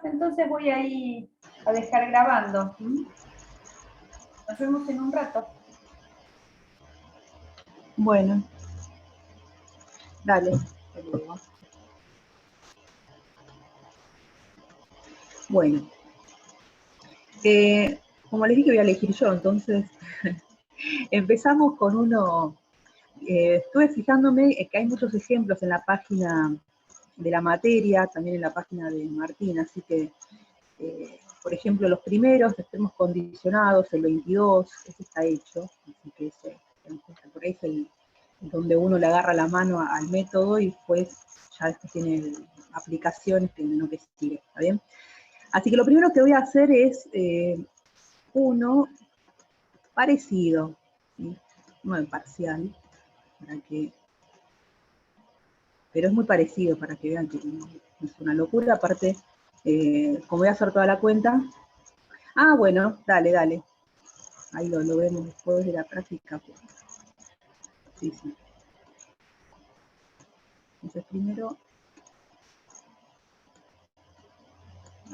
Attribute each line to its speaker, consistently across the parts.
Speaker 1: entonces voy ahí a dejar grabando. Nos vemos en un rato.
Speaker 2: Bueno. Dale. Bueno. Como les dije, voy a elegir yo, entonces empezamos con uno. Estuve fijándome que hay muchos ejemplos en la página de la materia, también en la página de Martín, así que, por ejemplo, los primeros extremos condicionados, el 22, ese está hecho, así que ese, por ahí es el donde uno le agarra la mano al método y después ya después tiene aplicaciones que no que sigue, ¿está bien? Así que lo primero que voy a hacer es uno parecido, ¿sí? Uno de parcial, para que, pero es muy parecido para que vean que no es una locura, aparte, como voy a hacer toda la cuenta, bueno, dale, ahí lo vemos después de la práctica. Sí. Entonces primero,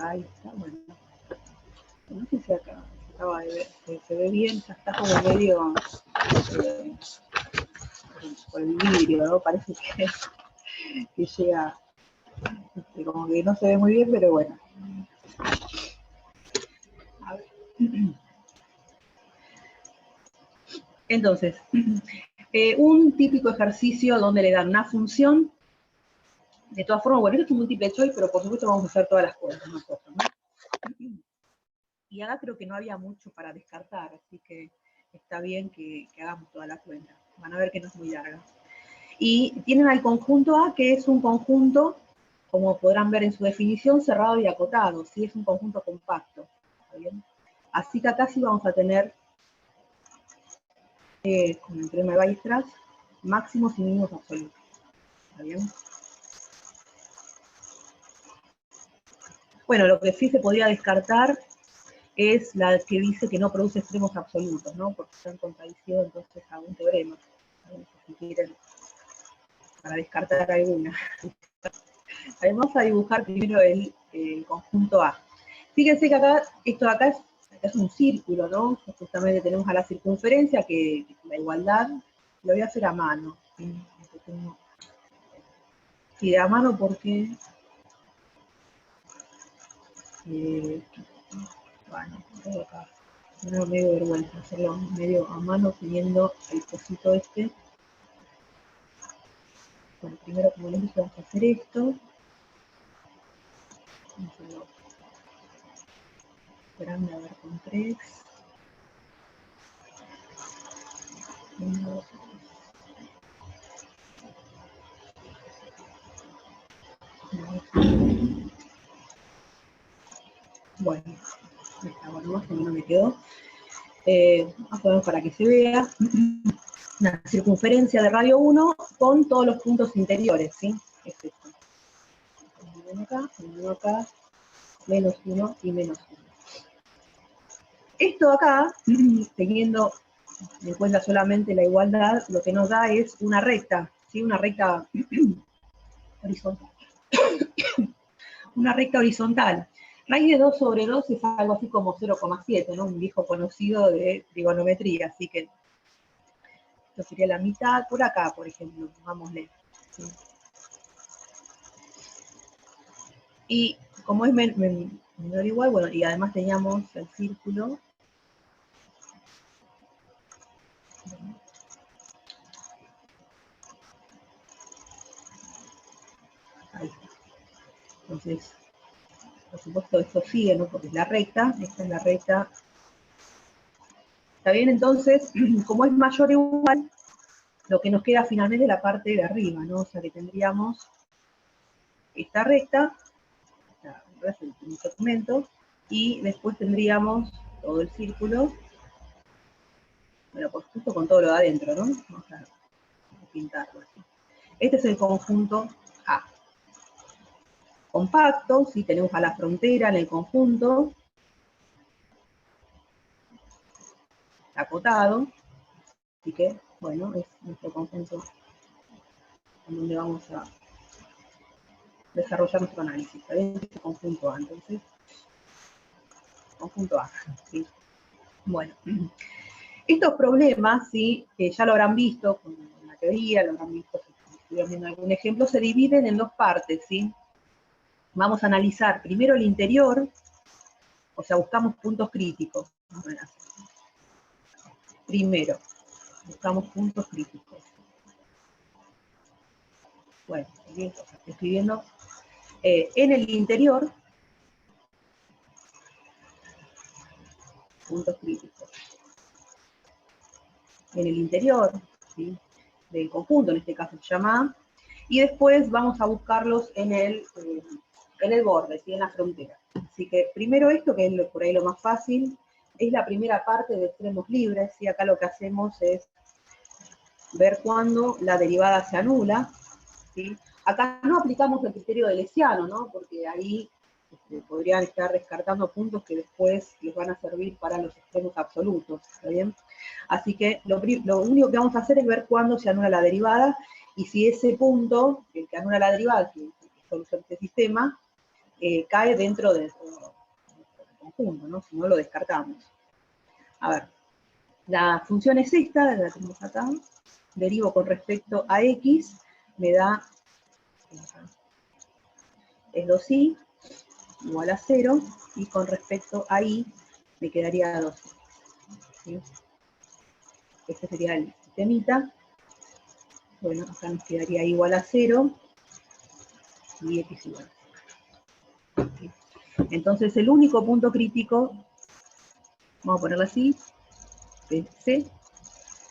Speaker 2: ahí está, bueno. No sé si acá acaba de ver, se ve bien, ya está como medio por el vidrio, ¿no? Parece que llega, como que no se ve muy bien, pero bueno. A ver. Entonces, un típico ejercicio donde le dan una función. De todas formas, bueno, esto es un múltiple choice, pero por supuesto vamos a hacer todas las cuentas nosotros, ¿no? Y acá creo que no había mucho para descartar, así que está bien que hagamos toda la cuenta. Van a ver que no es muy larga. Y tienen al conjunto A, que es un conjunto, como podrán ver en su definición, cerrado y acotado, ¿sí? Es un conjunto compacto, ¿está bien? Así que acá sí vamos a tener, con el teorema de Weierstrass, máximos y mínimos absolutos, ¿está bien? Bueno, lo que sí se podría descartar es la que dice que no produce extremos absolutos, ¿no? Porque está en contradicción entonces a un teorema. Si quieren, para descartar alguna. Vamos a dibujar primero el conjunto A. Fíjense que acá, esto de acá es un círculo, ¿no? Justamente tenemos a la circunferencia, que es la igualdad. Lo voy a hacer a mano. Sí, a mano porque... bueno, acá. Me da medio vergüenza hacerlo medio a mano teniendo el cosito este. Bueno, primero, como les dije, vamos a hacer esto. Vamos a hacerlo grande, a ver, con 3. 1, 2. Bueno, más o menos me quedó. Vamos a ver para que se vea. Una circunferencia de radio 1 con todos los puntos interiores, ¿sí? Es esto. 1 acá, menos 1 y menos 1. Esto acá, teniendo en cuenta solamente la igualdad, lo que nos da es una recta, ¿sí? Una recta horizontal. Una recta horizontal. Raíz de 2 sobre 2 es algo así como 0,7, ¿no? Un viejo conocido de trigonometría, así que esto sería la mitad por acá, por ejemplo, pongámosle. ¿Sí? Y como es menor o igual, bueno, y además teníamos el círculo. Ahí está. Entonces, por supuesto, esto sigue, ¿no? Porque es la recta, esta es la recta. ¿Está bien? Entonces, como es mayor o igual, lo que nos queda finalmente es la parte de arriba, ¿no? O sea que tendríamos esta recta, el segmento, y después tendríamos todo el círculo, bueno, pues justo con todo lo de adentro, ¿no? Vamos a pintarlo así. Este es el conjunto A. Compacto, ¿sí? Tenemos a la frontera en el conjunto, acotado, así que, bueno, es nuestro conjunto en donde vamos a desarrollar nuestro análisis. ¿Está bien? Este conjunto A, entonces. Conjunto A, ¿sí? Bueno, estos problemas, ¿sí? Que ya lo habrán visto con la teoría, lo habrán visto si estuvieron viendo algún ejemplo, se dividen en dos partes, ¿sí? Vamos a analizar primero el interior, o sea, buscamos puntos críticos. Primero, buscamos puntos críticos. Bueno, estoy viendo en el interior, puntos críticos. En el interior, ¿sí? Del conjunto, en este caso se llama A, y después vamos a buscarlos en el borde, ¿sí? En la frontera. Así que primero esto, que es por ahí lo más fácil, es la primera parte de extremos libres, ¿sí? Acá lo que hacemos es ver cuándo la derivada se anula, ¿sí? Acá no aplicamos el criterio de Lesiano, ¿no? Porque ahí podrían estar descartando puntos que después les van a servir para los extremos absolutos, ¿está bien? Así que lo único que vamos a hacer es ver cuándo se anula la derivada, y si ese punto, el que anula la derivada, que soluciona este sistema, cae dentro del conjunto, ¿no? Si no, lo descartamos. A ver, la función es esta, la tenemos acá, derivo con respecto a x, me da es 2i igual a 0, y con respecto a i me quedaría 2. ¿Sí? Este sería el sistemita. Bueno, acá nos quedaría igual a 0 y x igual a 0. ¿Sí? Entonces el único punto crítico, vamos a ponerlo así, C,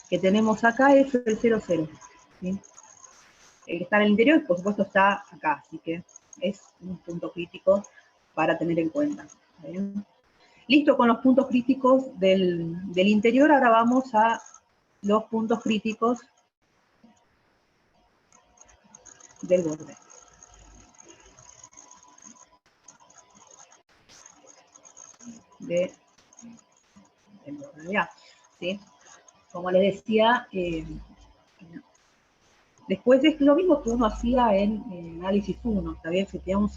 Speaker 2: que tenemos acá es el 0, 0. ¿Sí? El que está en el interior, por supuesto, está acá, así que es un punto crítico para tener en cuenta. ¿Bien? Listo con los puntos críticos del interior, ahora vamos a los puntos críticos del borde. Del borde, ya, ¿sí? Como les decía, después es lo mismo que uno hacía en análisis 1, ¿está bien? Si tenía un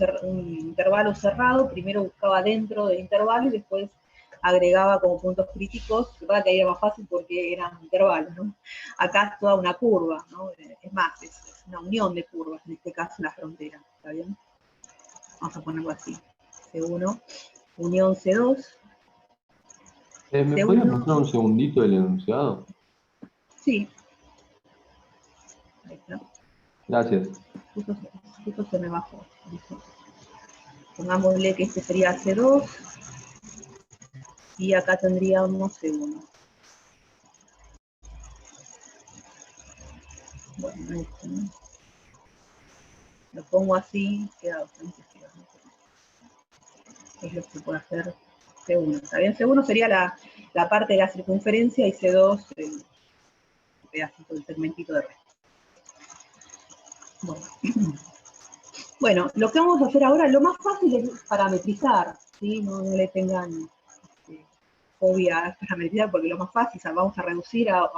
Speaker 2: intervalo cerrado, primero buscaba dentro del intervalo y después agregaba como puntos críticos, que ahí era más fácil porque eran intervalos, ¿no? Acá es toda una curva, ¿no? Es más, es una unión de curvas, en este caso la frontera, ¿está bien? Vamos a ponerlo así, C1, unión C2.
Speaker 3: ¿Me podrías mostrar un segundito el enunciado?
Speaker 2: Sí. Ahí está.
Speaker 3: Gracias.
Speaker 2: Justo se me bajó. Pongámosle que este sería C2 y acá tendríamos C1. Bueno, esto, ¿no? Lo pongo así, queda bastante feo. Es lo que puede hacer C1. ¿Está bien? C1 sería la parte de la circunferencia y C2 el pedacito, el segmentito de red. Bueno, lo que vamos a hacer ahora, lo más fácil es parametrizar, ¿sí? No le tengan fobia a parametrizar, porque lo más fácil, vamos a reducir a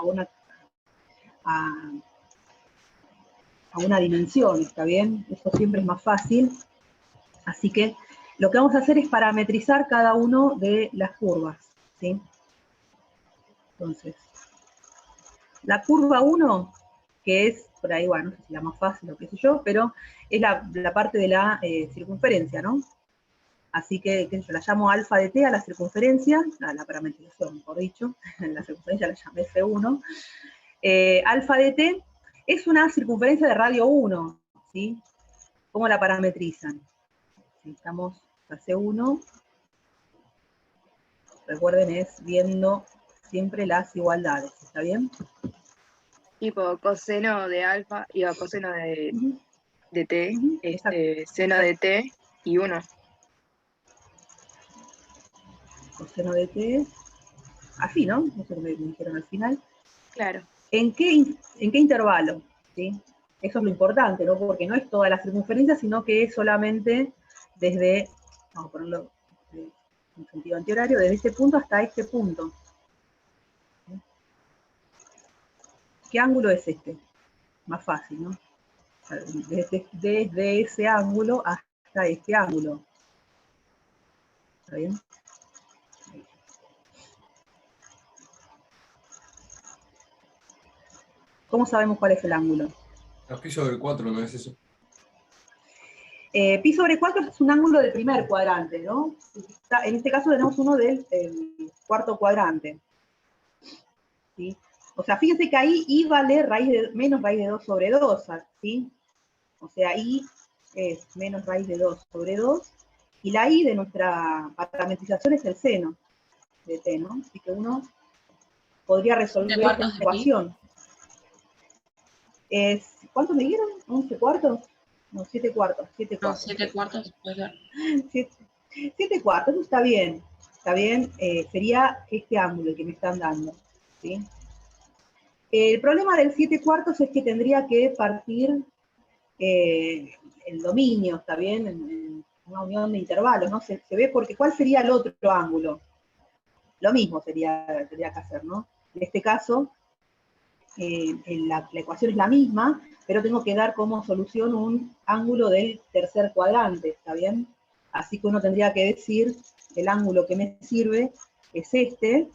Speaker 2: una dimensión, ¿está bien? Eso siempre es más fácil. Así que lo que vamos a hacer es parametrizar cada uno de las curvas, ¿sí? Entonces, la curva 1, que es, por ahí, bueno, no sé si la más fácil o qué sé yo, pero es la parte de la circunferencia, ¿no? Así que yo la llamo alfa de t a la circunferencia, a la parametrización, mejor dicho, la circunferencia la llamé F1. Alfa de t es una circunferencia de radio 1, ¿sí? ¿Cómo la parametrizan? Si estamos a C1, recuerden, es viendo siempre las igualdades, ¿está bien?
Speaker 4: Tipo coseno de alfa y coseno de t, seno
Speaker 2: Exacto.
Speaker 4: de t y 1.
Speaker 2: Coseno de t, así, ¿no? Eso es lo que me dijeron al final.
Speaker 4: Claro.
Speaker 2: ¿En qué intervalo? ¿Sí? Eso es lo importante, ¿no? Porque no es toda la circunferencia, sino que es solamente desde, vamos a ponerlo en sentido antihorario, desde este punto hasta este punto. ¿Sí? ¿Qué ángulo es este? Más fácil, ¿no? desde ese ángulo hasta este ángulo. ¿Está bien? ¿Cómo sabemos cuál es el ángulo?
Speaker 5: Pi sobre 4, ¿no es eso?
Speaker 2: Pi sobre 4 es un ángulo del primer cuadrante, ¿no? En este caso tenemos uno del cuarto cuadrante. ¿Sí? O sea, fíjense que ahí I vale menos raíz de 2 sobre 2, ¿sí? O sea, I es menos raíz de 2 sobre 2, y la I de nuestra parametrización es el seno de t, ¿no? Así que uno podría resolver esta ecuación. ¿Cuánto me dieron? ¿11 cuartos? No, 7 cuartos. 7 cuartos.
Speaker 6: No, 7 cuartos, puede ser.
Speaker 2: 7 cuartos, eso está bien. Está bien, sería este ángulo el que me están dando, ¿sí? El problema del 7 cuartos es que tendría que partir el dominio, ¿está bien? En una unión de intervalos, ¿no? Se ve porque ¿cuál sería el otro ángulo? Lo mismo tendría que hacer, ¿no? En este caso, la ecuación es la misma, pero tengo que dar como solución un ángulo del tercer cuadrante, ¿está bien? Así que uno tendría que decir, el ángulo que me sirve es este,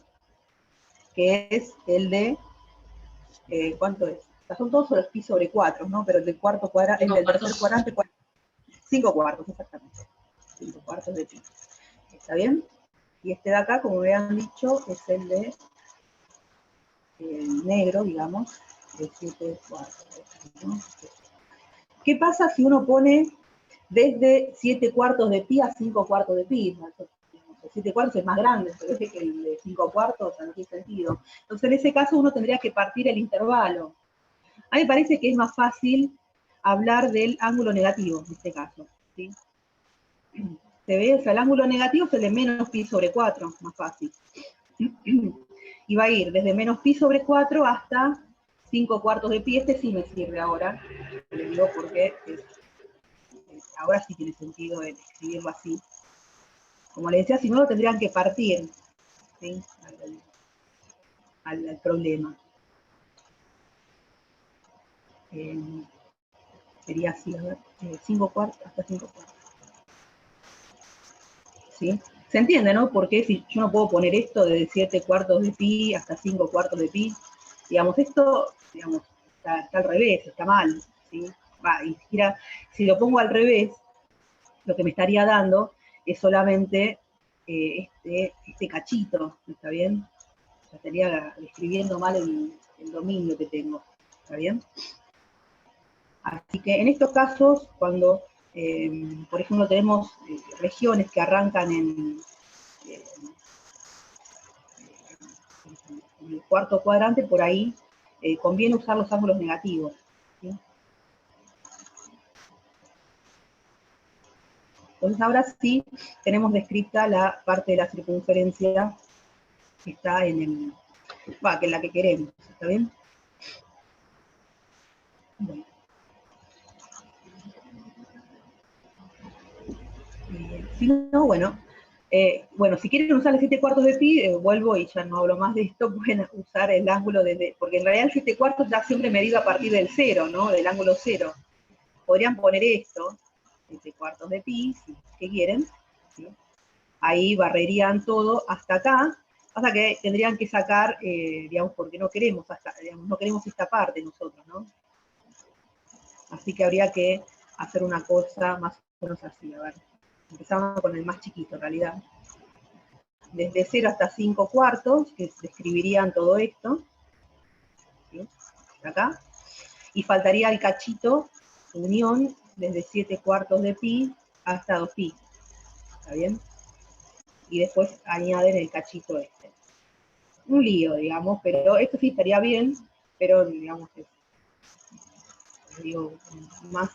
Speaker 2: que es el de, ¿cuánto es? O sea, son todos los pi sobre 4, ¿no? Pero el del cuarto cuadrante, el del tercer cuadrante, 5 cuartos, exactamente. 5 cuartos de pi. ¿Está bien? Y este de acá, como me habían dicho, es el de negro, digamos, de 7 cuartos, ¿no? ¿Qué pasa si uno pone desde 7 cuartos de pi a 5 cuartos de pi? El 7 cuartos es más grande, pero es que el de 5 cuartos, o sea, no tiene sentido. Entonces, en ese caso, uno tendría que partir el intervalo. A mí me parece que es más fácil hablar del ángulo negativo, en este caso, ¿sí? ¿Se ve? O sea, el ángulo negativo es el de menos pi sobre 4, más fácil. Y va a ir desde menos pi sobre 4 hasta 5 cuartos de pi. Este sí me sirve ahora. Le digo porque ahora sí tiene sentido escribirlo así. Como les decía, si no lo tendrían que partir, ¿sí? al problema. Sería así, a ver, 5 cuartos hasta 5 cuartos. ¿Sí? ¿Se entiende, no? Porque si yo no puedo poner esto de 7 cuartos de pi hasta 5 cuartos de pi, digamos, esto, digamos, está al revés, está mal, ¿sí? Y siquiera, si lo pongo al revés, lo que me estaría dando es solamente este cachito, ¿está bien? O sea, estaría escribiendo mal el dominio que tengo, ¿está bien? Así que en estos casos, cuando, por ejemplo, tenemos regiones que arrancan en el cuarto cuadrante, por ahí conviene usar los ángulos negativos, ¿sí? Entonces ahora sí tenemos descrita la parte de la circunferencia que está en el, que es la que queremos, ¿está bien? Bueno. Si no, bueno, si quieren usar el 7 cuartos de pi, vuelvo y ya no hablo más de esto, pueden usar el ángulo porque en realidad el 7 cuartos está siempre medido a partir del 0, ¿no? Del ángulo 0. Podrían poner esto, 7 cuartos de pi, si quieren, ¿sí? Ahí barrerían todo hasta acá, hasta que tendrían que sacar, digamos, porque no queremos esta parte nosotros, ¿no? Así que habría que hacer una cosa más o menos así, a ver. Empezamos con el más chiquito, en realidad. Desde 0 hasta 5 cuartos, que describirían todo esto, ¿sí? Acá. Y faltaría el cachito, unión, desde 7 cuartos de pi hasta 2 pi. ¿Está bien? Y después añaden el cachito este. Un lío, digamos, pero esto sí estaría bien, pero digamos, digo, más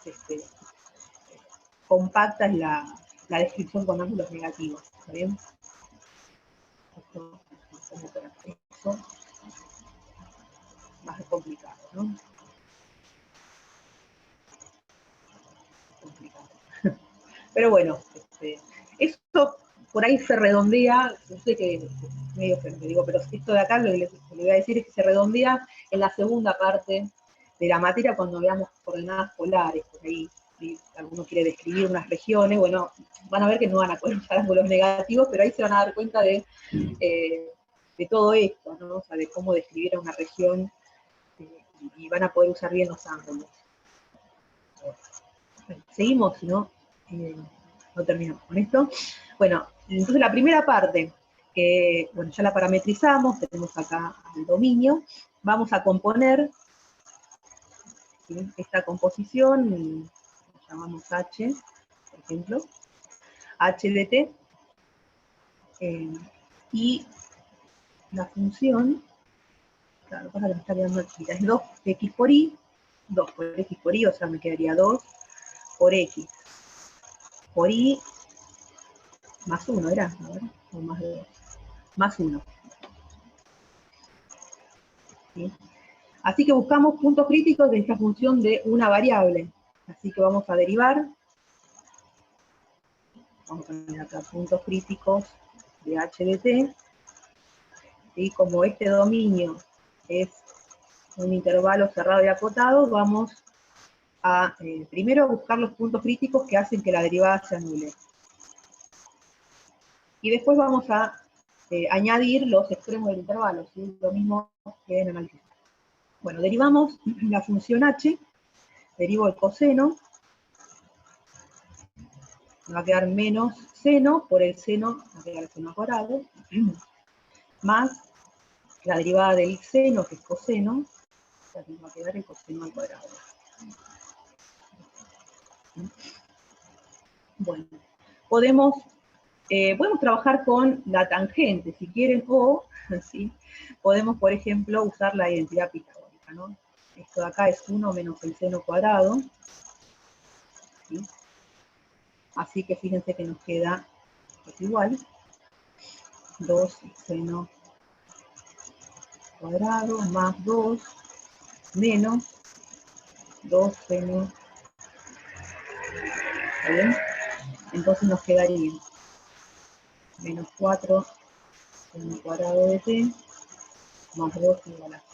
Speaker 2: compacta es la descripción con ángulos negativos, ¿está bien? Esto más complicado, ¿no? Complicado. Pero bueno, esto por ahí se redondea, no sé qué medio que digo, pero esto de acá lo que les voy a decir es que se redondea en la segunda parte de la materia cuando veamos coordenadas polares, por ahí, si alguno quiere describir unas regiones, bueno, van a ver que no van a poder usar ángulos negativos, pero ahí se van a dar cuenta de todo esto, ¿no? O sea, de cómo describir una región, y van a poder usar bien los ángulos. Bueno, seguimos, si no, no terminamos con esto. Bueno, entonces la primera parte, que bueno, ya la parametrizamos, tenemos acá el dominio, vamos a componer, ¿sí?, esta composición, la llamamos H, por ejemplo, H de t, y la función, claro, lo que pasa es que me está quedando aquí, es 2x por y, 2 por x por y, o sea, me quedaría 2 por x por y más 1, ¿era? A ver, o más 2, más 1. ¿Sí? Así que buscamos puntos críticos de esta función de una variable. Así que vamos a derivar. Vamos a poner acá puntos críticos de h de t. Y como este dominio es un intervalo cerrado y acotado, vamos a primero buscar los puntos críticos que hacen que la derivada se anule. Y después vamos a añadir los extremos del intervalo, ¿sí? Lo mismo que en análisis. Bueno, derivamos la función h, derivo el coseno, me va a quedar menos seno, por el seno va a quedar el seno cuadrado, más la derivada del seno, que es coseno, o sea, que va a quedar el coseno al cuadrado. Bueno, podemos trabajar con la tangente, si quieren, o ¿sí?, podemos, por ejemplo, usar la identidad pitagórica, ¿no? Esto de acá es 1 menos el seno cuadrado, ¿sí? Así que fíjense que nos queda es igual, 2 seno cuadrado más 2 menos 2 seno. ¿Está bien? Entonces nos quedaría menos 4 seno cuadrado de t más 2 igual a 0.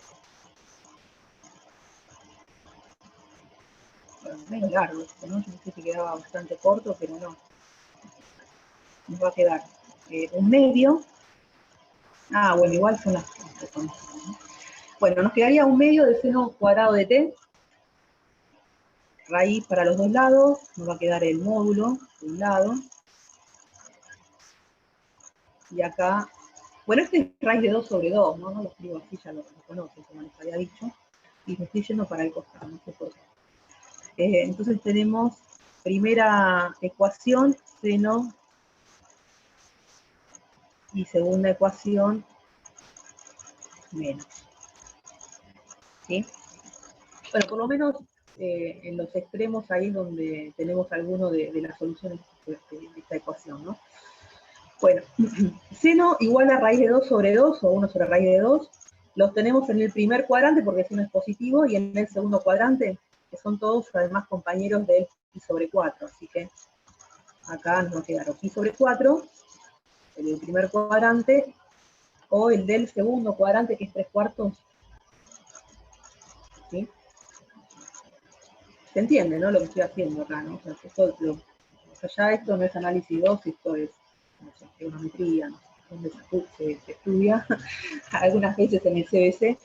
Speaker 2: Bueno, menos largo esto, ¿no? Yo pensé que quedaba bastante corto, pero no. Nos va a quedar un medio. Ah, bueno, igual son las cosas, ¿no? Bueno, nos quedaría un medio de seno cuadrado de t. Raíz para los dos lados, nos va a quedar el módulo de un lado. Y acá, bueno, este es raíz de 2 sobre 2, ¿no? No lo escribo así, ya lo conocen, como les había dicho. Y me estoy yendo para el costado, no sé por qué. Entonces tenemos primera ecuación, seno, y segunda ecuación, menos. ¿Sí? Bueno, por lo menos en los extremos ahí donde tenemos alguno de las soluciones de esta ecuación, ¿no? Bueno, seno igual a raíz de 2 sobre 2, o 1 sobre raíz de 2, los tenemos en el primer cuadrante porque el seno es positivo, y en el segundo cuadrante, que son todos además compañeros del pi sobre 4, así que acá nos va a quedar o pi sobre 4, el del primer cuadrante, o el del segundo cuadrante, que es 3/4. ¿Sí? Se entiende, ¿no?, lo que estoy haciendo acá, ¿no? O sea, esto no es análisis 2, esto es, no sé, geometría, ¿no?, donde se estudia algunas veces en el CBC.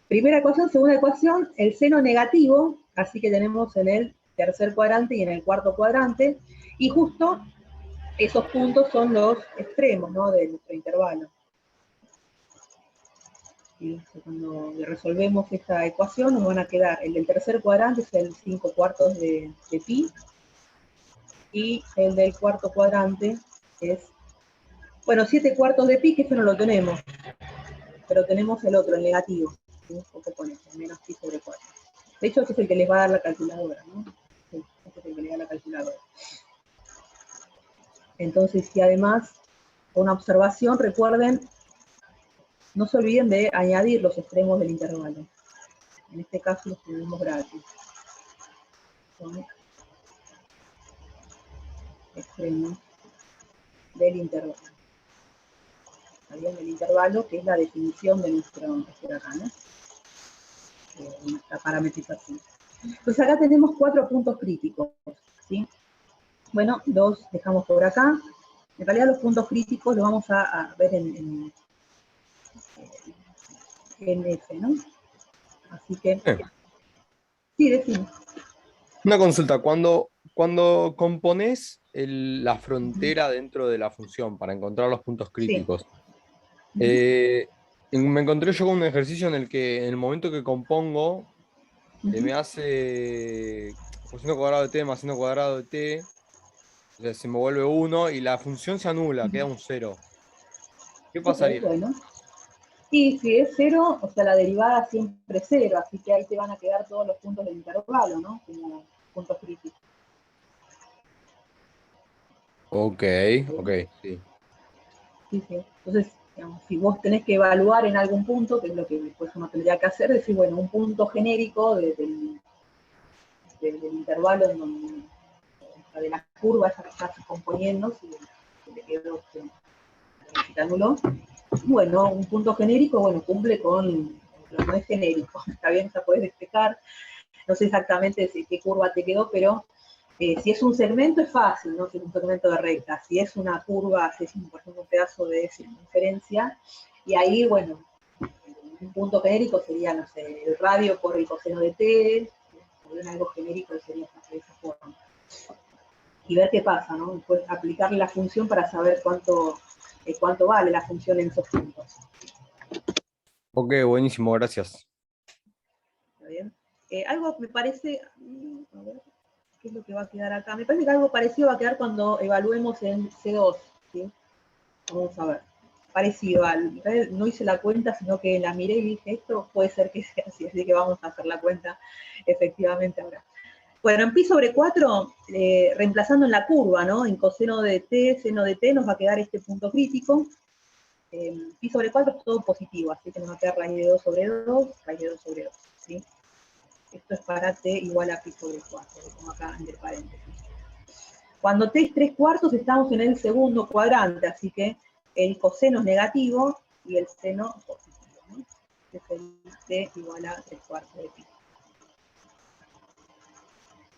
Speaker 2: Primera ecuación, segunda ecuación, el seno negativo, así que tenemos en el tercer cuadrante y en el cuarto cuadrante, y justo esos puntos son los extremos, ¿no?, de nuestro intervalo. ¿Sí? Cuando resolvemos esta ecuación nos van a quedar, el del tercer cuadrante es el 5/4 de pi, y el del cuarto cuadrante es, bueno, 7/4 de pi, que eso no lo tenemos, pero tenemos el otro, el negativo, ¿sí? Porque pone menos pi sobre 4. De hecho, ese es el que les va a dar la calculadora, ¿no? Sí, ese es el que les da la calculadora. Entonces, y además, una observación, recuerden, no se olviden de añadir los extremos del intervalo. En este caso los tenemos gratis. Son extremos del intervalo. ¿Está bien? Del intervalo, que es la definición de nuestro acá, ¿no? nuestra parametrización. Entonces acá tenemos 4 puntos críticos, ¿sí? Bueno, 2 dejamos por acá. En realidad los puntos críticos los vamos a ver en F, ¿no? Así que, sí, decimos.
Speaker 5: Una consulta, cuando compones la frontera dentro de la función para encontrar los puntos críticos, me encontré yo con un ejercicio en el que en el momento que compongo, me hace coseno cuadrado de t más seno cuadrado de t, o sea, se me vuelve 1 y la función se anula, queda un 0. ¿Qué
Speaker 2: Ok,
Speaker 5: pasaría?
Speaker 2: bueno. Y si es 0, o sea, la derivada siempre es 0, así que ahí te van a quedar todos los puntos del intervalo, ¿no? Como puntos críticos.
Speaker 5: Ok, ok, sí.
Speaker 2: Sí, sí. Entonces, digamos, si vos tenés que evaluar en algún punto, que es lo que después uno tendría que hacer, decir, bueno, un punto genérico del intervalo en donde, o sea, de la curva esa que estás componiendo, si te quedó se anuló. Bueno, un punto genérico, bueno, cumple con, pero no es genérico, está bien, ya puedes despejar, no sé exactamente qué curva te quedó, pero si es un segmento es fácil, ¿no? Si es un segmento de recta, si es una curva, si es, por ejemplo, un pedazo de circunferencia, y ahí, bueno, un punto genérico sería, no sé, el radio por el coseno de t, o algo genérico sería de esa forma. Y ver qué pasa, ¿no? Después aplicarle la función para saber cuánto vale la función en esos puntos.
Speaker 5: Ok, buenísimo, gracias.
Speaker 2: ¿Está bien? Algo me parece, a ver, ¿qué es lo que va a quedar acá? Me parece que algo parecido va a quedar cuando evaluemos en C2, ¿sí? Vamos a ver. Parecido al, no hice la cuenta, sino que la miré y dije, esto puede ser que sea así que vamos a hacer la cuenta efectivamente ahora. Bueno, en pi sobre 4, reemplazando en la curva, ¿no? En coseno de t, seno de t, nos va a quedar este punto crítico. Pi sobre 4 es todo positivo, así que nos va a quedar raíz de 2 sobre 2, raíz de 2 sobre 2, ¿sí? Esto es para t igual a pi sobre 4, lo pongo acá entre paréntesis. Cuando t es 3/4 estamos en el segundo cuadrante, así que el coseno es negativo y el seno positivo, ¿no? Es el t igual a 3/4 de pi.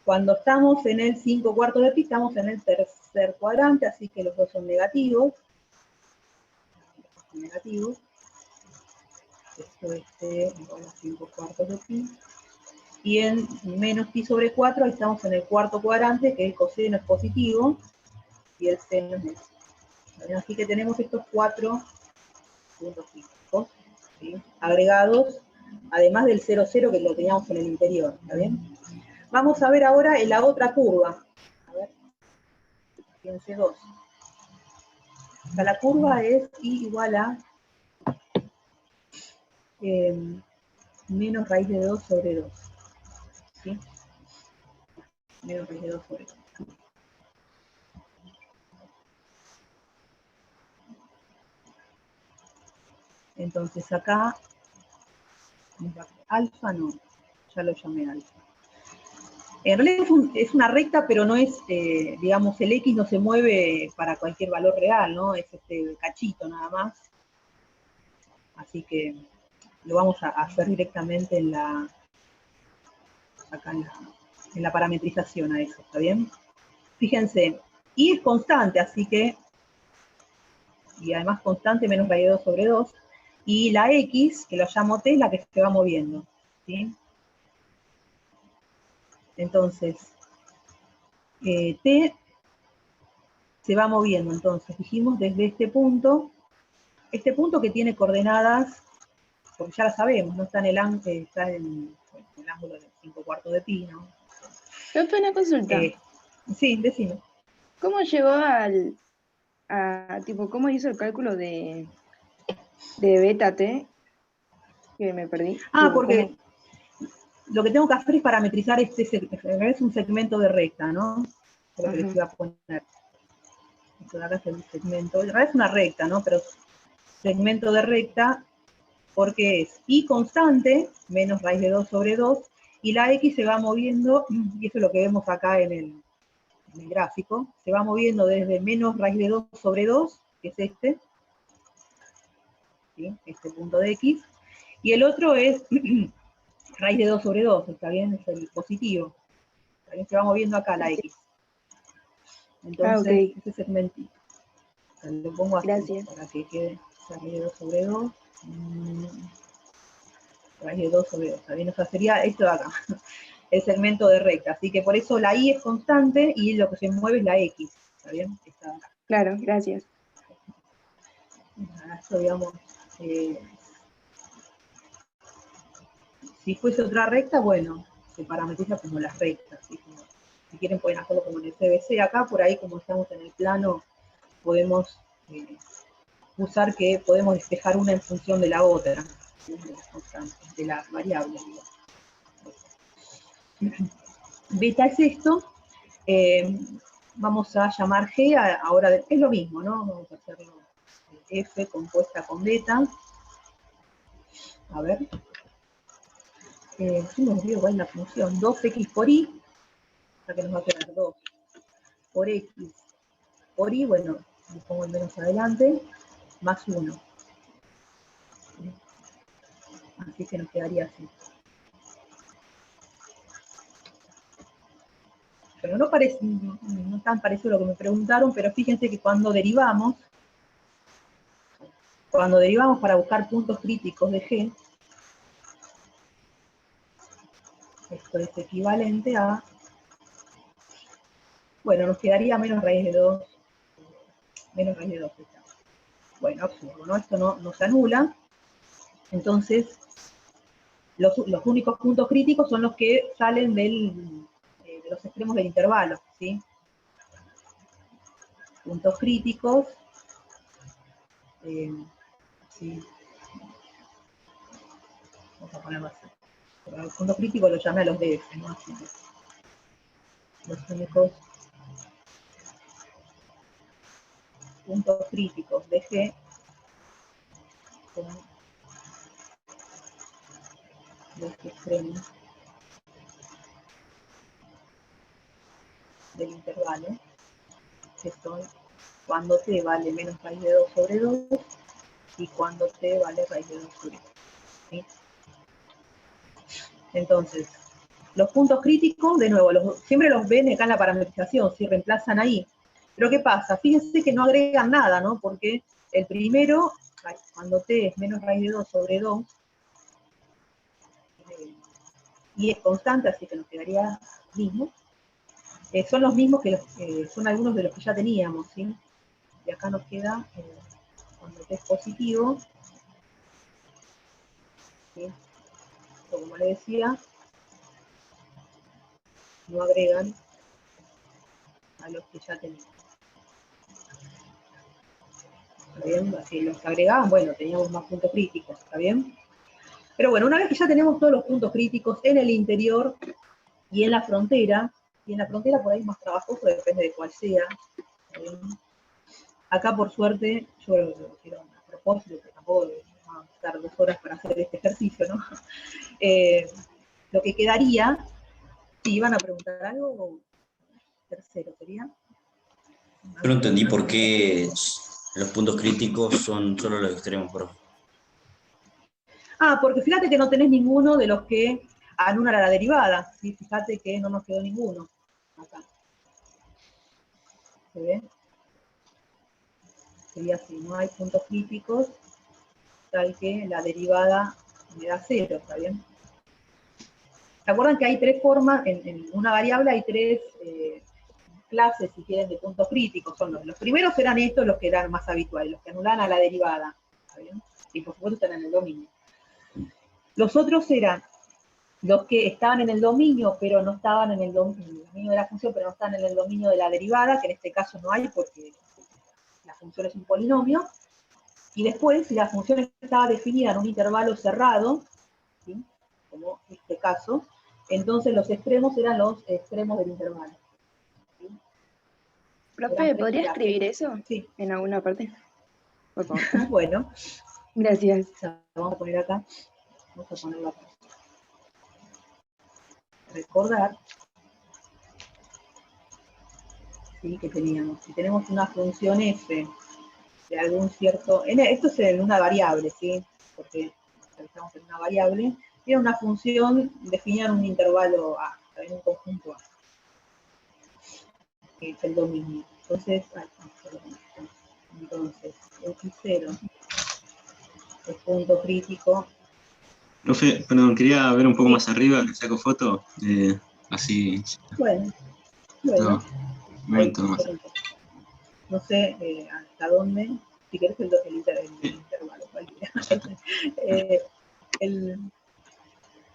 Speaker 2: Cuando estamos en el 5/4 de pi, estamos en el tercer cuadrante, así que los dos son negativos. Esto es t igual a 5/4 de pi. Y en menos pi sobre 4, ahí estamos en el cuarto cuadrante, que el coseno es positivo y el seno es negativo. Así que tenemos estos 4 puntos críticos, ¿sí? Agregados, además del 0, 0 que lo teníamos en el interior, ¿está bien? Vamos a ver ahora en la otra curva. A ver, fíjense 2. O sea, la curva es I igual a menos raíz de 2 sobre 2. ¿Sí? Menos raíz de 2 sobre 2. Entonces acá, alfa no, ya lo llamé alfa. En realidad es una recta, pero no es, digamos, el X no se mueve para cualquier valor real, ¿no? Es este cachito nada más. Así que lo vamos a hacer directamente acá en la parametrización a eso, ¿está bien? Fíjense, Y es constante, así que, y además constante menos raíz de 2 sobre 2, y la X, que lo llamo T, es la que se va moviendo, ¿sí? Entonces, T se va moviendo, entonces, dijimos desde este punto que tiene coordenadas, porque ya la sabemos, no está en el ángulo, está en el ángulo de 5/4 de pi, ¿no?
Speaker 4: Pepe, una consulta.
Speaker 2: Sí, decime.
Speaker 4: ¿Cómo llegó tipo, cómo hizo el cálculo de beta t? Que me perdí. Tipo,
Speaker 2: Porque lo que tengo que hacer es parametrizar es un segmento de recta, ¿no? Es lo que les iba a poner. Esto de acá es el segmento, en realidad es una recta, ¿no? Pero segmento de recta, porque es I constante, menos raíz de 2 sobre 2, y la X se va moviendo, y eso es lo que vemos acá en el gráfico, se va moviendo desde menos raíz de 2 sobre 2, que es este, ¿sí? Este punto de X, y el otro es raíz de 2 sobre 2, ¿está bien? Es el positivo. ¿Está bien? Se va moviendo acá la X. Entonces, ese segmentito. Lo pongo así,
Speaker 4: gracias,
Speaker 2: para que quede raíz de 2 sobre 2. Raíz de 2 sobre 2, ¿está bien? O sea, sería esto de acá, el segmento de recta. Así que por eso la Y es constante y lo que se mueve es la X, ¿está bien? Esta de acá.
Speaker 4: claro, gracias.
Speaker 2: Esto, digamos, si fuese otra recta, bueno, se parametriza como las rectas. ¿Sí? Si quieren pueden hacerlo como en el CBC. Acá, por ahí, como estamos en el plano, podemos usar que podemos despejar una en función de la otra, ¿sí? De las constantes, de las variables. Beta es esto. Vamos a llamar G, ahora es lo mismo, ¿no? Vamos a hacerlo F compuesta con beta. A ver. Sí me olvidó cuál es la función. 2x por y, o sea que nos va a quedar 2 por x por y, bueno, le pongo el menos adelante, más 1. Así que nos quedaría así. Pero no parece, no tan parecido a lo que me preguntaron, pero fíjense que cuando derivamos para buscar puntos críticos de G, esto es equivalente a, bueno, nos quedaría menos raíz de 2, menos raíz de 2. Bueno, absurdo, ¿no? Esto no se anula. Entonces, los únicos puntos críticos son los que salen de los extremos del intervalo, ¿sí? Puntos críticos, sí. Vamos a ponerlo así. Pero los puntos críticos los llamé a los DF, ¿no? Así que los únicos puntos críticos de G son los extremos del intervalo, que son cuando t vale menos raíz de 2 sobre 2 y cuando t vale raíz de 2 sobre 2. ¿Sí? Entonces, los puntos críticos, de nuevo, siempre los ven acá en la parametrización, si reemplazan ahí. Pero ¿qué pasa? Fíjense que no agregan nada, ¿no? Porque el primero, cuando t es menos raíz de 2 sobre 2, y es constante, así que nos quedaría mismo, son los mismos que son algunos de los que ya teníamos, ¿sí? Y acá nos queda, cuando t es positivo, ¿sí? Como le decía, no agregan a los que ya teníamos. ¿Está bien? Así los que agregaban, bueno, teníamos más puntos críticos, ¿está bien? Pero bueno, una vez que ya tenemos todos los puntos críticos en el interior y en la frontera por ahí más trabajoso, depende de cuál sea. ¿Está bien? Acá, por suerte, yo lo quiero a propósito, que tampoco vamos a estar 2 horas para hacer este ejercicio, ¿no? Lo que quedaría, si iban a preguntar algo, tercero sería.
Speaker 6: Yo no entendí por qué los puntos críticos son solo los extremos, profe.
Speaker 2: Porque fíjate que no tenés ninguno de los que anulan a la derivada, ¿sí? Fíjate que no nos quedó ninguno acá. ¿Se ve? Sería así, no hay puntos críticos, tal que la derivada me da 0, ¿está bien? ¿Se acuerdan que hay 3 formas, en una variable hay 3 clases, si quieren, de puntos críticos? Son los primeros eran estos, los que eran más habituales, los que anulan a la derivada, ¿está bien? Y por supuesto están en el dominio. Los otros eran los que estaban en el dominio, pero no estaban en el dominio de la función, pero no están en el dominio de la derivada, que en este caso no hay porque la función es un polinomio. Y después, si la función estaba definida en un intervalo cerrado, ¿sí? Como este caso, entonces los extremos eran los extremos del intervalo. ¿Sí?
Speaker 4: Profe, ¿podría escribir eso?
Speaker 2: Sí.
Speaker 4: En alguna parte. Por favor.
Speaker 2: Bueno.
Speaker 4: Gracias.
Speaker 2: Vamos a poner acá. Vamos a ponerlo acá. Recordar, ¿sí? Que teníamos. Si tenemos una función f de algún cierto... esto es en una variable, ¿sí? Porque estamos en una variable. tiene una función, definían un intervalo A, en un conjunto A, que es el dominio. Entonces, X0 es punto crítico.
Speaker 7: Profe, perdón, quería ver un poco más arriba, que saco foto, así.
Speaker 2: Bueno,
Speaker 7: No, un momento más.
Speaker 2: No sé hasta dónde, si querés el intervalo, cualquiera.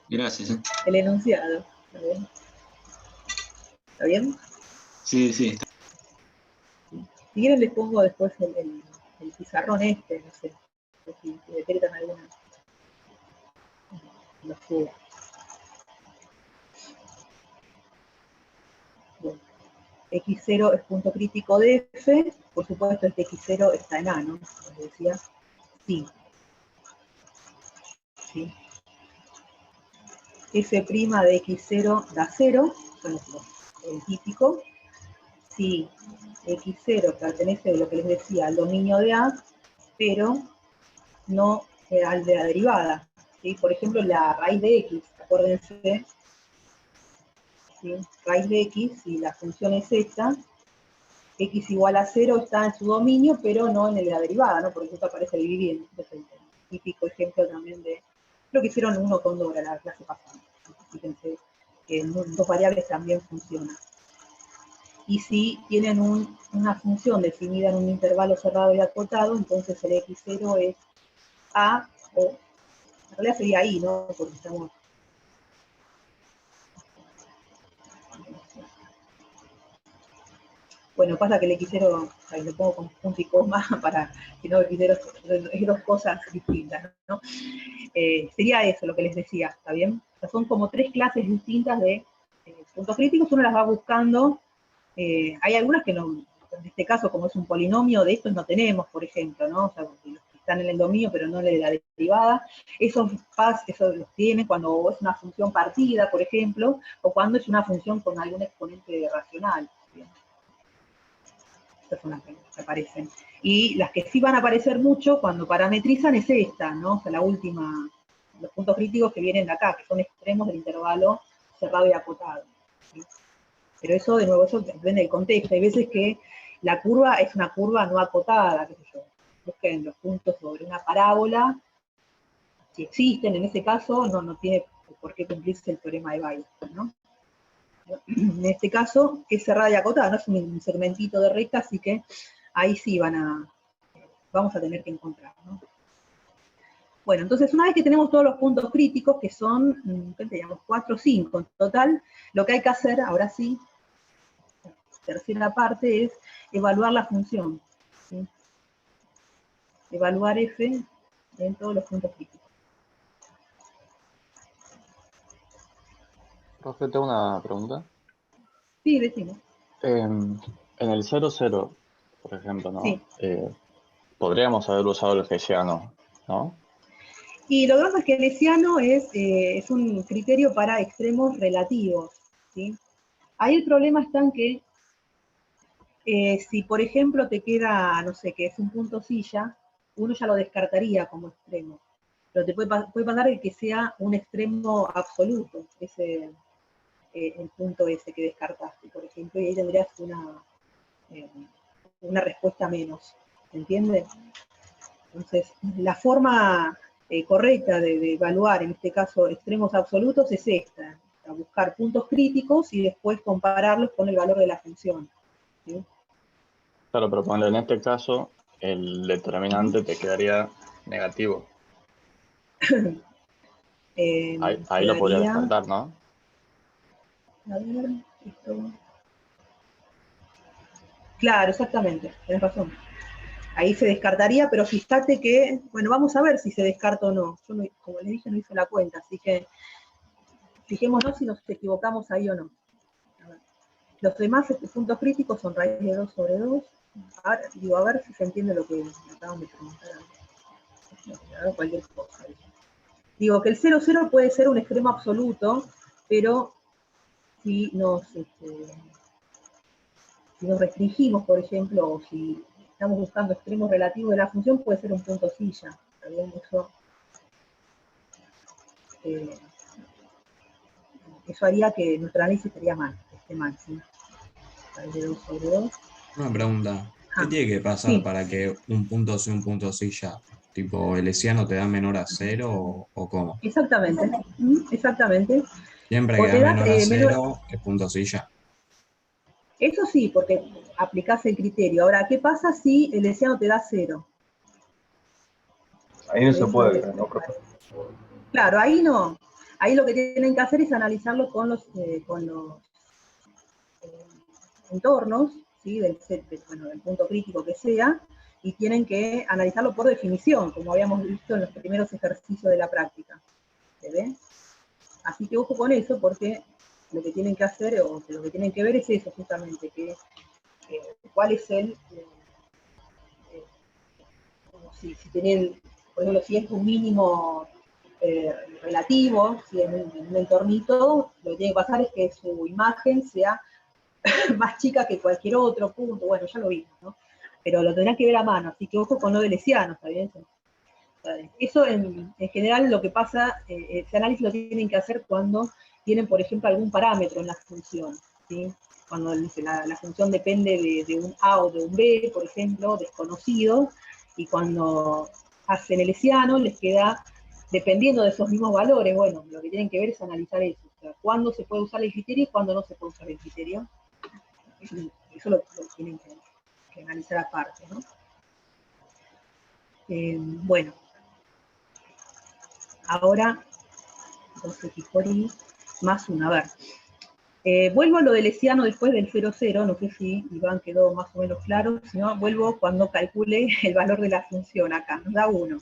Speaker 7: Gracias.
Speaker 2: El enunciado. ¿Está bien? ¿Está bien?
Speaker 7: Sí, sí.
Speaker 2: Si quieren les pongo después el pizarrón este, no sé, si detectan alguna. Lo subo. Bueno. X0 es punto crítico de F, por supuesto este X0 está en A, ¿no? Como decía, sí. ¿Sí? F' de X0 da 0, son el típico. Si X0 pertenece a lo que les decía, al dominio de A, pero no al de la derivada. ¿Sí? Por ejemplo, la raíz de X, acuérdense, ¿sí? Raíz de X, si la función es esta, X igual a 0 está en su dominio, pero no en el de la derivada, ¿no? Por ejemplo, aparece dividiendo. Es el típico ejemplo también de lo que hicieron uno con Dora la clase pasada. Fíjense que en dos variables también funciona. Y si tienen una función definida en un intervalo cerrado y acotado, entonces el X0 es A, o en realidad sería I, ¿no? Porque estamos... Bueno, pasa que el X0, ahí lo pongo con punto y coma para que no, X0 es dos cosas distintas, ¿no? Sería eso lo que les decía, ¿está bien? O sea, son como tres clases distintas de puntos críticos, uno las va buscando. Hay algunas que no, en este caso, como es un polinomio, de estos no tenemos, por ejemplo, ¿no? O sea, los que están en el dominio, pero no en la derivada, esos los tiene cuando es una función partida, por ejemplo, o cuando es una función con algún exponente racional. ¿Bien? Estas son las que aparecen. Y las que sí van a aparecer mucho cuando parametrizan es esta, ¿no? O sea, la última, los puntos críticos que vienen de acá, que son extremos del intervalo cerrado y acotado. ¿Sí? Pero eso, de nuevo, eso depende del contexto. Hay veces que la curva es una curva no acotada, qué sé yo. Busquen los puntos sobre una parábola. Si existen, en ese caso, no tiene por qué cumplirse el teorema de Bayes, ¿no? En este caso, es cerrada y acotada, no es un segmentito de recta, así que ahí sí vamos a tener que encontrar, ¿no? Bueno, entonces una vez que tenemos todos los puntos críticos, que son, ¿qué teníamos? 4 o 5 en total, lo que hay que hacer, ahora sí, la tercera parte es evaluar la función, ¿sí? Evaluar F en todos los puntos críticos.
Speaker 3: Profe, tengo una pregunta.
Speaker 2: Sí, decimos.
Speaker 3: En el 00, por ejemplo, ¿no?
Speaker 2: Sí.
Speaker 3: Podríamos haber usado el hessiano, ¿no?
Speaker 2: Y lo que pasa es que el hessiano es un criterio para extremos relativos, ¿sí? Ahí el problema está en que si, por ejemplo, te queda, no sé, que es un punto silla, uno ya lo descartaría como extremo. Pero te puede pasar el que sea un extremo absoluto, ese, el punto ese que descartaste, por ejemplo, y ahí tendrías una respuesta menos. ¿Se entiende? Entonces, la forma correcta de evaluar, en este caso, extremos absolutos, es esta: a buscar puntos críticos y después compararlos con el valor de la función, ¿sí?
Speaker 3: Claro, pero cuando en este caso el determinante te quedaría negativo. Ahí lo podría descartar, ¿no?
Speaker 2: A ver, esto... Claro, exactamente, tenés razón. Ahí se descartaría, pero fíjate que, bueno, vamos a ver si se descarta o no. Yo, como les dije, no hice la cuenta, así que fijémonos si nos equivocamos ahí o no. A ver. Los demás puntos críticos son raíz de 2 sobre 2. Ahora, digo, a ver si se entiende lo que me acaban de preguntar. A ver, cualquier cosa. Digo que el 0,0 puede ser un extremo absoluto, pero si nos restringimos, por ejemplo, o si estamos buscando extremos relativos de la función, puede ser un punto silla. ¿Está bien? Eso eso haría que nuestro análisis estaría mal, esté mal, ¿sí? Raíz de 2 sobre 2.
Speaker 8: Una pregunta. ¿Qué
Speaker 2: Ah,
Speaker 8: tiene que pasar
Speaker 2: sí,
Speaker 8: para que un punto sea un punto silla? Tipo, ¿el hessiano te da menor a cero o cómo?
Speaker 2: exactamente, exactamente.
Speaker 8: Siempre que
Speaker 2: O
Speaker 8: da
Speaker 2: te das
Speaker 8: menor a
Speaker 2: menor,
Speaker 8: cero es punto silla.
Speaker 2: eso sí, porque aplicás el criterio. Ahora, ¿qué pasa si el hessiano te da 0?
Speaker 3: Ahí no se
Speaker 2: Es lo que-
Speaker 3: puede, ¿no, profesor?
Speaker 2: Claro, ahí no. Ahí lo que tienen que hacer es analizarlo con los entornos, ¿sí? Bueno, del punto crítico que sea, y tienen que analizarlo por definición, como habíamos visto en los primeros ejercicios de la práctica. ¿Se ve? Así que ojo con eso, porque lo que tienen que hacer, o lo que tienen que ver es eso, justamente, que cuál es como si tienen, por ejemplo, si es un mínimo relativo, si en un entornito, lo que tiene que pasar es que su imagen sea más chica que cualquier otro punto, bueno, ya lo vimos, ¿no? Pero lo tendrán que ver a mano, así que ojo con lo del hessiano, ¿está bien? Eso en general lo que pasa, ese análisis lo tienen que hacer cuando tienen, por ejemplo, algún parámetro en la función, ¿sí? Cuando la función depende de un A o de un B, por ejemplo, desconocido, y cuando hacen el hessiano les queda, dependiendo de esos mismos valores, bueno, lo que tienen que ver es analizar eso, o sea, cuándo se puede usar el criterio y cuándo no se puede usar el criterio. Eso lo tienen que analizar aparte, ¿no? Bueno, ahora 2x por y más 1. A ver, vuelvo a lo del hessiano después del 0, 0, no sé si Iván quedó más o menos claro, si no, vuelvo cuando calcule el valor de la función acá, nos da 1.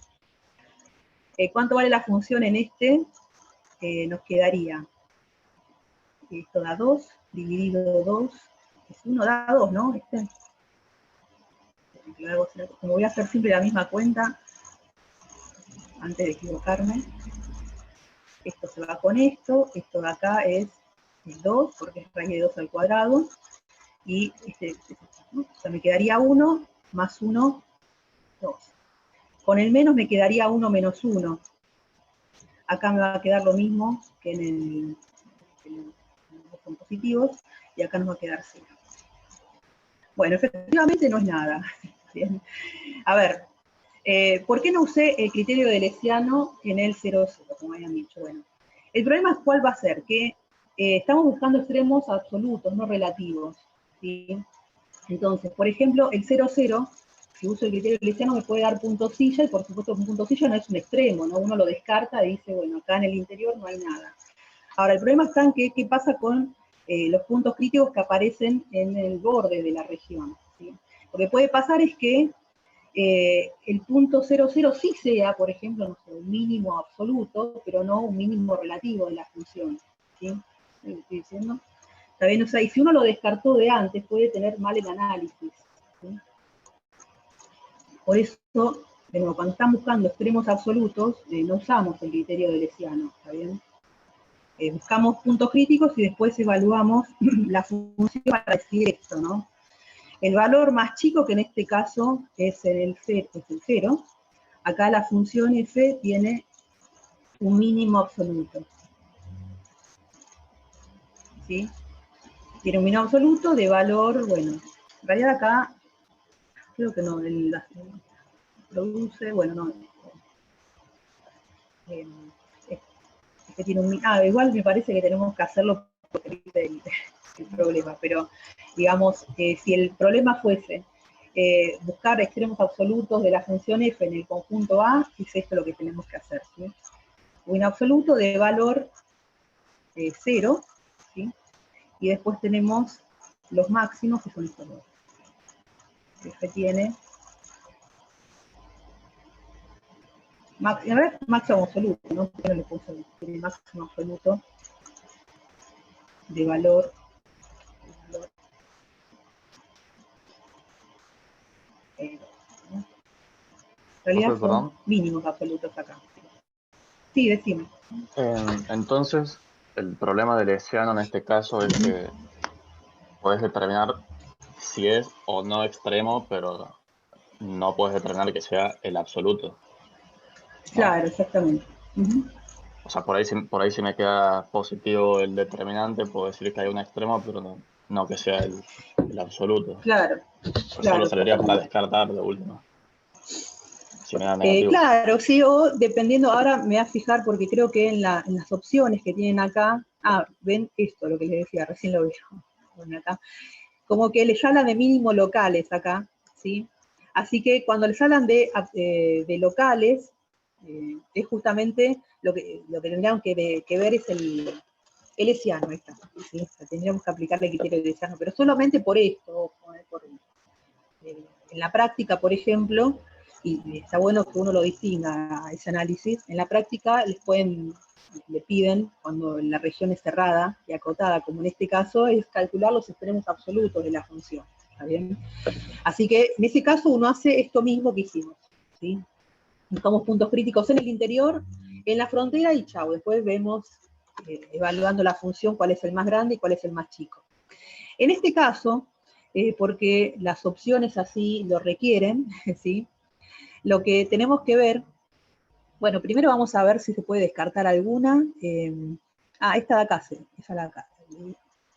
Speaker 2: ¿Cuánto vale la función en este? Nos quedaría, esto da 2, dividido 2, es 1, da 2, ¿no? Como voy a hacer siempre la misma cuenta, antes de equivocarme, esto se va con esto de acá es 2, porque es raíz de 2 al cuadrado, y ¿no? O sea, me quedaría 1 más 1, 2. Con el menos me quedaría 1 menos 1. Acá me va a quedar lo mismo que en los puntos positivos, y acá nos va a quedar 0. Bueno, efectivamente no es nada. Bien. A ver, ¿por qué no usé el criterio del hessiano en el 0, 0, como habían dicho? Bueno, el problema es cuál va a ser, que estamos buscando extremos absolutos, no relativos, ¿sí? Entonces, por ejemplo, el 0, 0, si uso el criterio del hessiano me puede dar punto silla, y por supuesto un punto silla no es un extremo, ¿no? Uno lo descarta y dice, bueno, acá en el interior no hay nada. Ahora, el problema está en que, ¿qué pasa con los puntos críticos que aparecen en el borde de la región? ¿Sí? Lo que puede pasar es que el punto 0, 0 sí sea, por ejemplo, no sé, un mínimo absoluto, pero no un mínimo relativo de la función. ¿Sí? ¿Me estoy diciendo? ¿Está bien? O sea, y si uno lo descartó de antes, puede tener mal el análisis. ¿Sí? Por eso, de nuevo, cuando están buscando extremos absolutos, no usamos el criterio del hessiano, ¿está bien? Buscamos puntos críticos y después evaluamos la función para decir esto, ¿no? El valor más chico, que en este caso es el 0, acá la función f tiene un mínimo absoluto. ¿Sí? Tiene un mínimo absoluto de valor, bueno, en realidad acá, creo que no, produce, bueno, no. Que tiene igual me parece que tenemos que hacerlo porque es el problema, pero digamos, si el problema fuese buscar extremos absolutos de la función f en el conjunto A, es esto lo que tenemos que hacer, ¿sí? Un absoluto de valor 0, ¿sí? Y después tenemos los máximos, que son estos dos. F tiene máximo absoluto, ¿no? Pero le puse, tiene máximo absoluto de valor. ¿No? En realidad
Speaker 3: Profe,
Speaker 2: son
Speaker 3: perdón.
Speaker 2: mínimos absolutos acá. Sí, decime.
Speaker 3: Entonces, el problema del hessiano en este caso es que puedes determinar si es o no extremo, pero no puedes determinar que sea el absoluto, ¿no?
Speaker 2: Claro, exactamente.
Speaker 3: O sea, por ahí si me queda positivo el determinante, puedo decir que hay un extremo, pero no que sea el absoluto.
Speaker 2: Claro,
Speaker 3: Pues
Speaker 2: claro.
Speaker 3: solo serviría para descartar de última. Si me da negativo.
Speaker 2: Claro, sí, o dependiendo, ahora me voy a fijar porque creo que en las opciones que tienen acá, ven esto, lo que les decía, recién lo veo. Bueno, acá, como que les hablan de mínimos locales acá, ¿sí? Así que cuando les hablan de locales, es justamente lo que tendríamos que ver es el hessiano, ¿sí? O sea, tendríamos que aplicarle el criterio hessiano, pero solamente por esto, en la práctica, por ejemplo, y está bueno que uno lo distinga a ese análisis, en la práctica le piden, cuando la región es cerrada y acotada, como en este caso, es calcular los extremos absolutos de la función, ¿está bien? Así que en ese caso uno hace esto mismo que hicimos, ¿sí? Buscamos puntos críticos en el interior, en la frontera y chau, después vemos, evaluando la función, cuál es el más grande y cuál es el más chico. En este caso, porque las opciones así lo requieren, ¿sí? Lo que tenemos que ver, bueno, primero vamos a ver si se puede descartar alguna. Esta de acá, sí, esa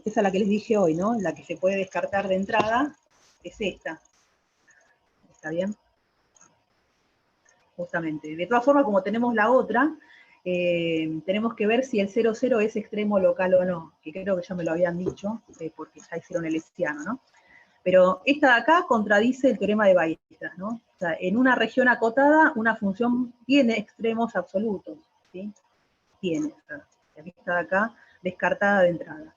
Speaker 2: es la que les dije hoy, ¿no? La que se puede descartar de entrada es esta. ¿Está bien? Justamente. De todas formas, como tenemos la otra, tenemos que ver si el 0,0 es extremo local o no, que creo que ya me lo habían dicho, porque ya hicieron el hessiano, ¿no? Pero esta de acá contradice el teorema de Weierstrass, ¿no? O sea, en una región acotada, una función tiene extremos absolutos, ¿sí? Tiene. O sea, esta de acá, descartada de entrada.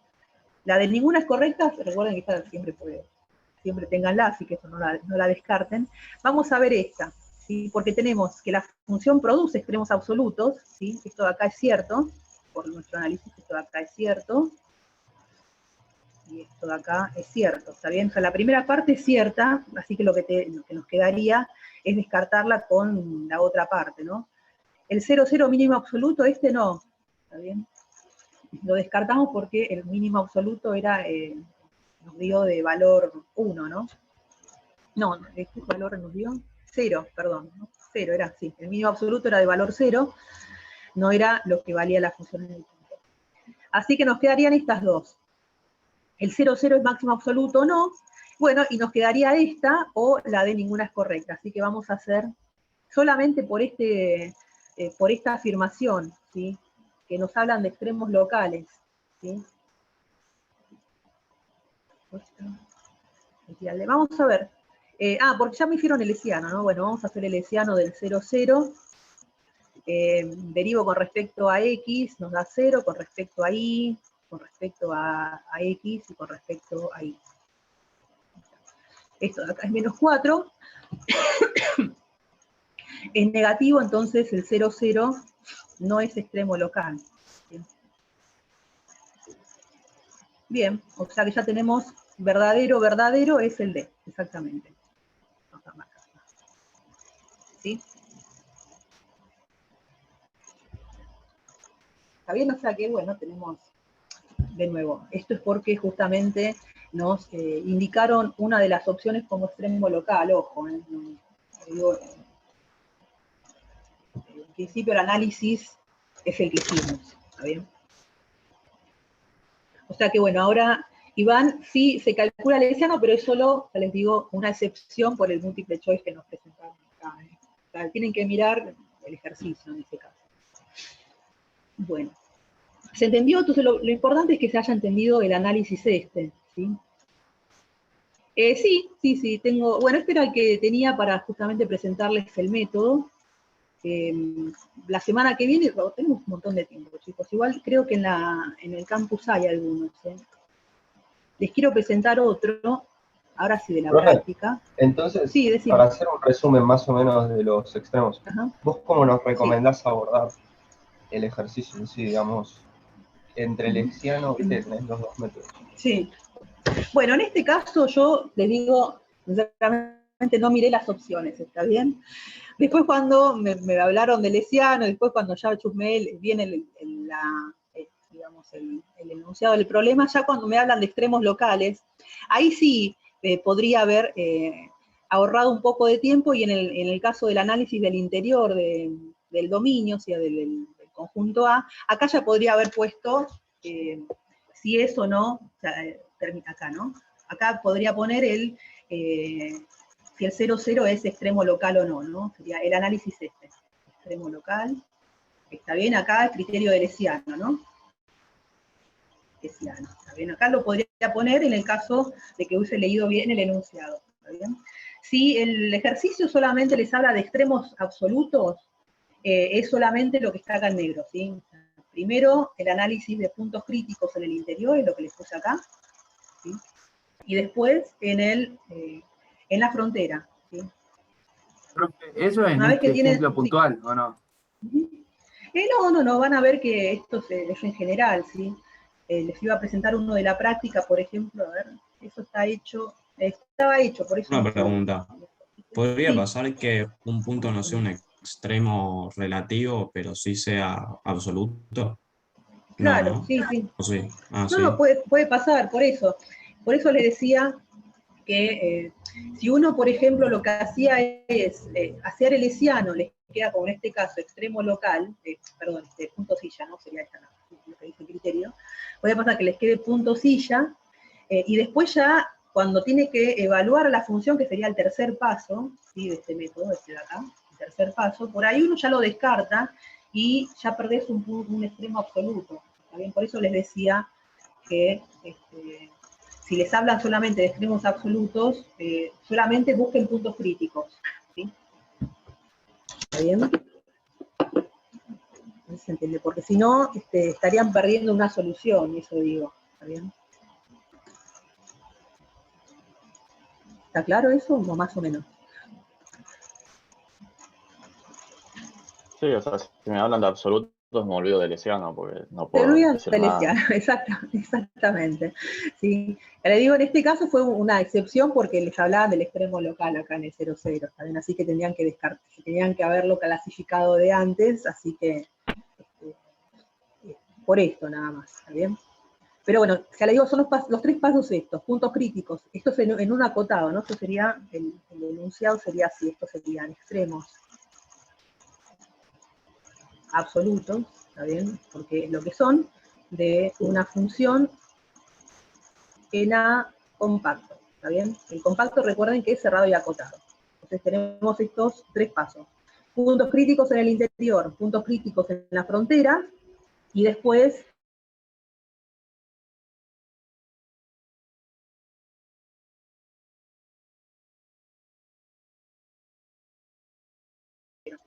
Speaker 2: La de ninguna es correcta, recuerden que esta siempre ténganla, así que eso no la descarten. Vamos a ver esta, ¿sí? Porque tenemos que la función produce extremos absolutos, ¿sí? Esto de acá es cierto, por nuestro análisis, esto de acá es cierto, y esto de acá es cierto, ¿está bien? O sea, la primera parte es cierta, así que lo que nos quedaría es descartarla con la otra parte, ¿no? El 0,0 mínimo absoluto, este no, ¿está bien? Lo descartamos porque el mínimo absoluto era, nos dio de valor 1, ¿no? No, este valor nos dio 0, perdón, ¿no? 0 era así, el mínimo absoluto era de valor 0, no era lo que valía la función en el punto. Así que nos quedarían estas dos. El 0,0 es máximo absoluto o no, bueno, y nos quedaría esta o la de ninguna es correcta. Así que vamos a hacer solamente por esta afirmación, ¿sí? Que nos hablan de extremos locales, ¿sí? Vamos a ver. Porque ya me hicieron el hessiano, ¿no? Bueno, vamos a hacer el hessiano del 0,0. Derivo con respecto a x, nos da 0, con respecto a y, con respecto a x y con respecto a y. Esto de acá es menos 4. Es negativo, entonces el 0,0 no es extremo local. Bien, o sea que ya tenemos verdadero es el D, exactamente. ¿Sí? ¿Está bien? O sea que, bueno, tenemos, de nuevo, esto es porque justamente nos indicaron una de las opciones como extremo local, ojo, digo, en principio el análisis es el que hicimos, ¿está bien? O sea que, bueno, ahora, Iván, sí se calcula el hessiano, pero es solo, ya les digo, una excepción por el múltiple choice que nos presentaron acá. O sea, tienen que mirar el ejercicio en este caso. Bueno, ¿se entendió? Entonces lo importante es que se haya entendido el análisis este, ¿sí? Sí, tengo, bueno, este era el que tenía para justamente presentarles el método. La semana que viene, tenemos un montón de tiempo, chicos, igual creo que en el campus hay algunos, ¿eh? Les quiero presentar otro, ahora sí de la práctica.
Speaker 9: Entonces,
Speaker 2: Sí,
Speaker 9: para hacer un resumen más o menos de los extremos,
Speaker 2: Ajá.
Speaker 9: ¿vos cómo nos recomendás abordar el ejercicio en sí, digamos, entre el hessiano, viste, tenés los dos métodos?
Speaker 2: Sí. Bueno, en este caso yo les digo, sinceramente no miré las opciones, ¿está bien? Después cuando me hablaron del hessiano, después cuando ya chusmeé bien el enunciado del problema, ya cuando me hablan de extremos locales, ahí sí podría haber ahorrado un poco de tiempo y en el caso del análisis del interior del dominio, o sea, del conjunto A. Acá ya podría haber puesto si es o no, o sea, acá, ¿no? Acá podría poner si el 0, 0 es extremo local o no, ¿no? Sería el análisis este, extremo local. Está bien, acá el criterio de Lesiano, ¿no? Lesiano, está bien. Acá lo podría poner en el caso de que hubiese leído bien el enunciado, ¿está bien? Si el ejercicio solamente les habla de extremos absolutos, es solamente lo que está acá en negro, ¿sí? Primero, el análisis de puntos críticos en el interior, es lo que les puse acá, ¿sí? Y después en la frontera, ¿sí?
Speaker 10: Eso es en este ejemplo puntual, ¿o no?
Speaker 2: No, van a ver que esto es en general, ¿sí? Les iba a presentar uno de la práctica, por ejemplo, a ver, eso estaba hecho, por eso.
Speaker 8: Una pregunta. ¿Podría
Speaker 2: Sí.
Speaker 8: pasar que un punto no sea un extremo relativo, pero sí sea absoluto?
Speaker 2: Claro,
Speaker 8: No, ¿no?
Speaker 2: sí.
Speaker 8: ¿O sí? Ah,
Speaker 2: No,
Speaker 8: sí.
Speaker 2: puede pasar, por eso. Por eso les decía que si uno, por ejemplo, lo que hacía es hacer el lesiano, les queda como en este caso extremo local, perdón, punto silla, ¿no? Sería esta, lo que dice el criterio. Puede pasar que les quede punto silla, y después ya, cuando tiene que evaluar la función, que sería el tercer paso, ¿sí? De este método, este de acá, el tercer paso, por ahí uno ya lo descarta y ya perdés un extremo absoluto. ¿Está bien? Por eso les decía que si les hablan solamente de extremos absolutos, solamente busquen puntos críticos, ¿sí? ¿Está bien? ¿No se entiende? Porque si no, estarían perdiendo una solución, eso digo. ¿Está bien? ¿Está claro eso o más o menos?
Speaker 3: Sí, o sea, si me hablan de absolutos me olvido de Lesiano porque no
Speaker 2: Te
Speaker 3: puedo
Speaker 2: olvidas
Speaker 3: decir
Speaker 2: de
Speaker 3: nada.
Speaker 2: Lesiano, exactamente. Sí. Le digo, en este caso fue una excepción porque les hablaban del extremo local acá en el 00, ¿está bien? Así que tenían que haberlo clasificado de antes, así que por esto nada más, ¿está bien? Pero bueno, ya le digo, son los tres pasos estos, puntos críticos. Esto es en un acotado, ¿no? Esto sería, el enunciado sería así, estos serían extremos absolutos, ¿está bien? Porque lo que son de una función en A compacto, ¿está bien? El compacto, recuerden que es cerrado y acotado. Entonces tenemos estos tres pasos. Puntos críticos en el interior, puntos críticos en la frontera, y después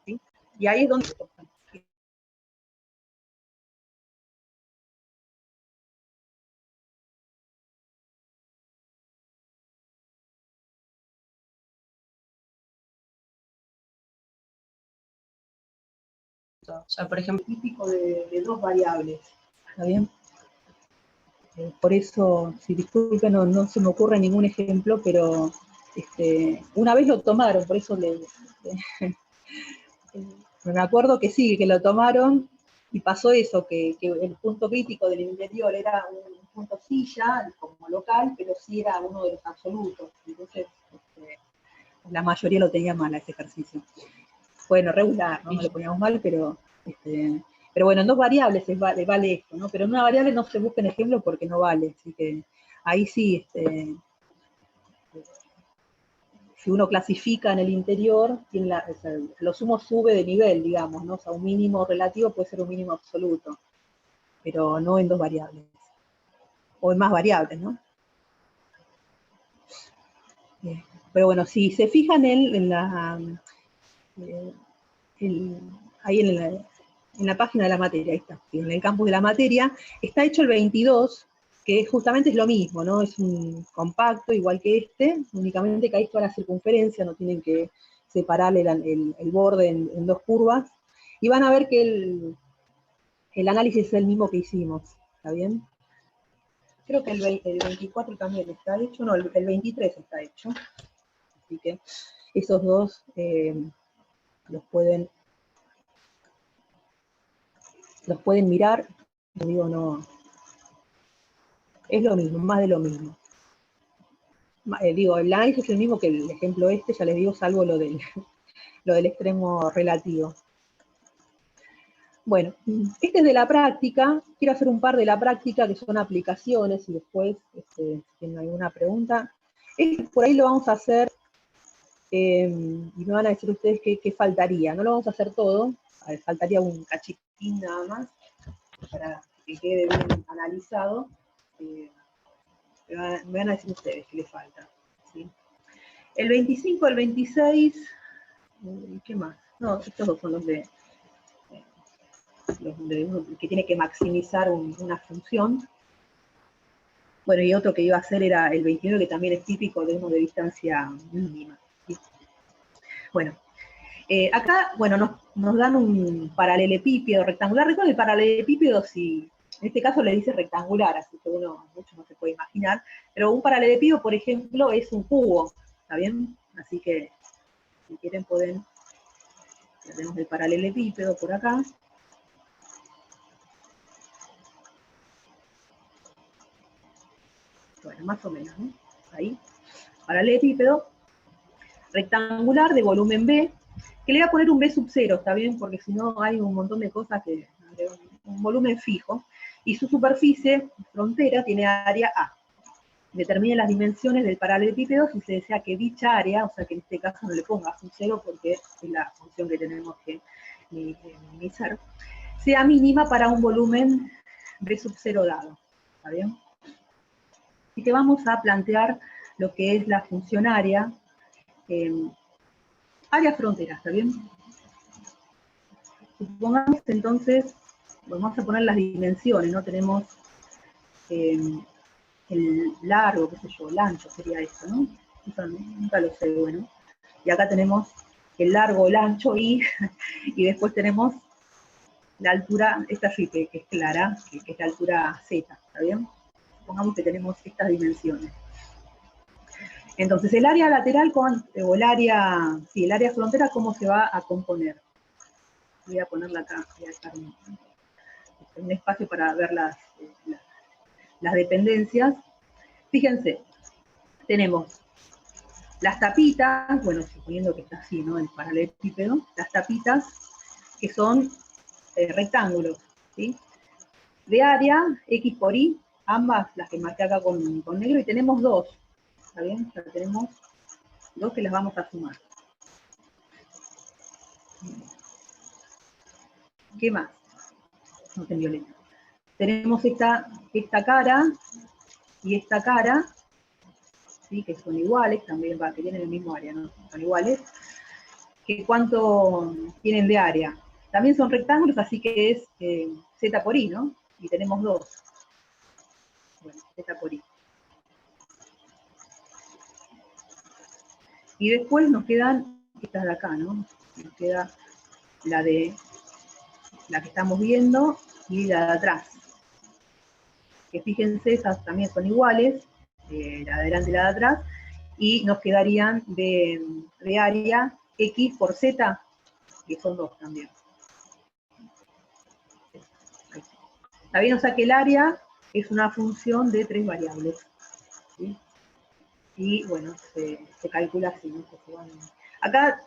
Speaker 2: ¿sí? Y ahí es donde... O sea, por ejemplo, típico de dos variables, ¿está bien? Por eso, si disculpen, no se me ocurre ningún ejemplo, pero una vez lo tomaron, por eso me acuerdo que sí, que lo tomaron y pasó eso, que el punto crítico del interior era un punto silla, como local, pero sí era uno de los absolutos. Entonces, la mayoría lo tenía mal a ese ejercicio. Bueno, regular, no lo poníamos mal, pero bueno, en dos variables vale esto, ¿no? Pero en una variable no se busquen ejemplos porque no vale, así que ahí sí, si uno clasifica en el interior, o sea, lo sumo sube de nivel, digamos, ¿no? O sea, un mínimo relativo puede ser un mínimo absoluto, pero no en dos variables, o en más variables, ¿no? Pero bueno, si se fijan ahí en la página de la materia, ahí está, en el campus de la materia, está hecho el 22, que justamente es lo mismo, ¿no? Es un compacto, igual que únicamente que ahí toda la circunferencia, no tienen que separar el borde en dos curvas, y van a ver que el análisis es el mismo que hicimos, ¿está bien? Creo que el 24 también está hecho, no, el 23 está hecho, así que esos dos los pueden mirar, digo, no, es lo mismo, más de lo mismo. Digo, el análisis es el mismo que el ejemplo ya les digo, salvo lo del extremo relativo. Bueno, este es de la práctica. Quiero hacer un par de la práctica que son aplicaciones y después, si tienen alguna pregunta. Por ahí lo vamos a hacer y me van a decir ustedes qué faltaría. No lo vamos a hacer todo, faltaría un cachitín nada más para que quede bien analizado. Me van a decir ustedes qué les falta, ¿sí? El 25, el 26, ¿qué más? No, estos dos son los de que tiene que maximizar una función. Bueno, y otro que iba a hacer era el 29, que también es típico de uno de distancia mínima, ¿sí? Bueno, acá, bueno, nos dan un paralelepípedo rectangular. Recuerden el paralelepípedo, si en este caso le dice rectangular, así que uno mucho no se puede imaginar, pero un paralelepípedo, por ejemplo, es un cubo, ¿está bien? Así que, si quieren pueden, tenemos el paralelepípedo por acá. Bueno, más o menos, ¿no? Ahí, paralelepípedo rectangular de volumen B, que le voy a poner un B sub 0, ¿está bien? Porque si no hay un montón de cosas que... un volumen fijo, y su superficie frontera tiene área A. Determine las dimensiones del paralelepípedo si se desea que dicha área, o sea que en este caso no le ponga sub 0 porque es la función que tenemos que minimizar, sea mínima para un volumen B sub 0 dado, ¿está bien? Así que vamos a plantear lo que es la función área, área frontera, ¿está bien? Supongamos entonces, vamos a poner las dimensiones, ¿no? Tenemos el largo, qué sé yo, el ancho sería esto, ¿no? Nunca lo sé, bueno. Y acá tenemos el largo, el ancho y después tenemos la altura, esta sí que es clara, que es la altura Z, ¿está bien? Supongamos que tenemos estas dimensiones. Entonces, el área lateral, o el área frontera, ¿cómo se va a componer? Voy a ponerla acá, voy a dejar un espacio para ver las dependencias. Fíjense, tenemos las tapitas, bueno, suponiendo que está así, ¿no? El paralelepípedo, las tapitas que son rectángulos, ¿sí? De área, X por Y, ambas las que marqué acá con negro, y tenemos dos, ¿está bien? Ya tenemos dos que las vamos a sumar. ¿Qué más? No en violeta. Tenemos esta cara y esta cara, ¿sí? Que son iguales, también que tienen el mismo área, ¿no? Son iguales. ¿Que cuánto tienen de área? También son rectángulos, así que es Z por I, ¿no? Y tenemos dos. Bueno, Z por I. Y después nos quedan estas de acá, ¿no? Nos queda la que estamos viendo y la de atrás. Que fíjense, esas también son iguales, la de adelante y la de atrás, y nos quedarían de área X por Z, que son dos también. Está bien, o sea que el área es una función de 3 variables, ¿sí? Y bueno, se calcula así, ¿no? Acá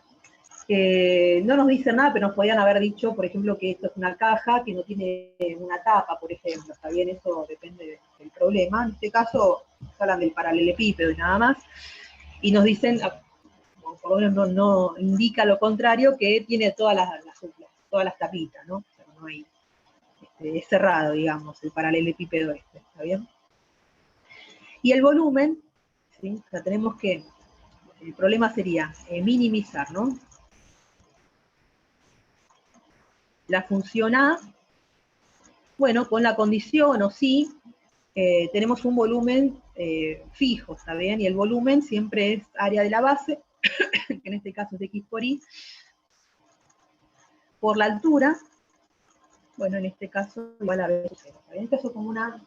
Speaker 2: no nos dicen nada, pero nos podían haber dicho, por ejemplo, que esto es una caja que no tiene una tapa, por ejemplo. Está bien, eso depende del problema. En este caso, hablan del paralelepípedo y nada más. Y nos dicen, por lo menos no indica lo contrario, que tiene todas las tapitas, ¿no? Pero no hay, es cerrado, digamos, el paralelepípedo este, ¿está bien? Y el volumen, ¿sí? O sea, tenemos que, el problema sería minimizar, ¿no? La función A, bueno, con la condición o sí, tenemos un volumen fijo, ¿está bien? Y el volumen siempre es área de la base, que en este caso es X por Y, por la altura, bueno, en este caso igual a B, en este caso como una...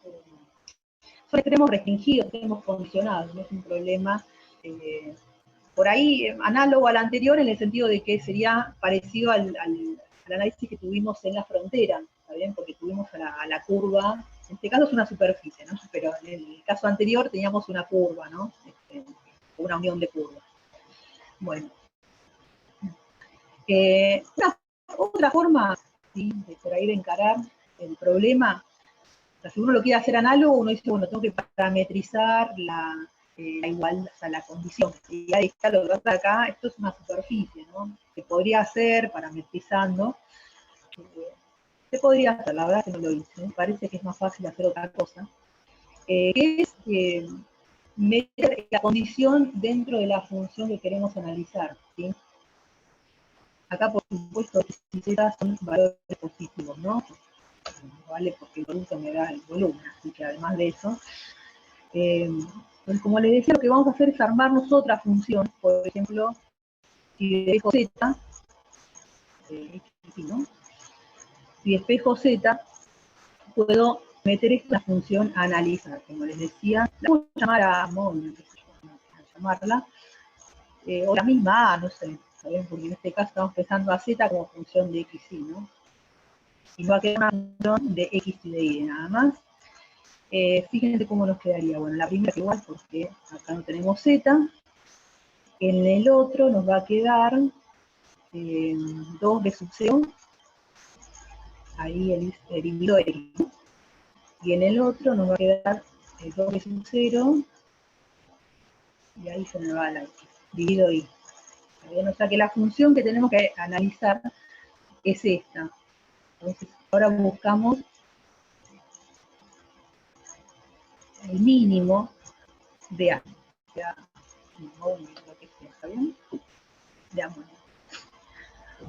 Speaker 2: son extremos restringidos, extremos condicionados, no es un problema por ahí análogo al anterior en el sentido de que sería parecido al análisis que tuvimos en la frontera, ¿está bien? Porque tuvimos a la curva, en este caso es una superficie, ¿no? Pero en el caso anterior teníamos una curva, ¿no? Una unión de curvas. Bueno. Otra forma ¿sí? Por ahí de encarar el problema. O sea, si uno lo quiere hacer análogo, uno dice, bueno, tengo que parametrizar la igualdad, o sea, la condición. Y ahí está lo que pasa acá, esto es una superficie, ¿no? Se podría hacer parametrizando. Se podría hacer, la verdad que no lo hice. Me parece que es más fácil hacer otra cosa. Que es meter la condición dentro de la función que queremos analizar, ¿sí? Acá, por supuesto, X y Z son valores positivos, ¿no? Vale, porque el volumen me da el volumen, así que además de eso, pues como les decía, lo que vamos a hacer es armarnos otra función. Por ejemplo, si despejo Z, ¿no? Si despejo Z, puedo meter esta función a analizar. Como les decía, la puedo llamar a Mon, a llamarla, o la misma A, no sé, ¿saben? Porque en este caso estamos pensando a Z como función de X y, ¿no? Y va a quedar una función de X y de Y, nada más. Fíjense cómo nos quedaría. Bueno, la primera igual, porque acá no tenemos Z. En el otro nos va a quedar 2 de sub 0. Ahí el dividido X. Y en el otro nos va a quedar 2 de sub 0. Y ahí se me va la X. Dividido Y. Bien, o sea que la función que tenemos que analizar es esta. Entonces, ahora buscamos el mínimo de A. No, lo que sea, ¿está bien? Veamos.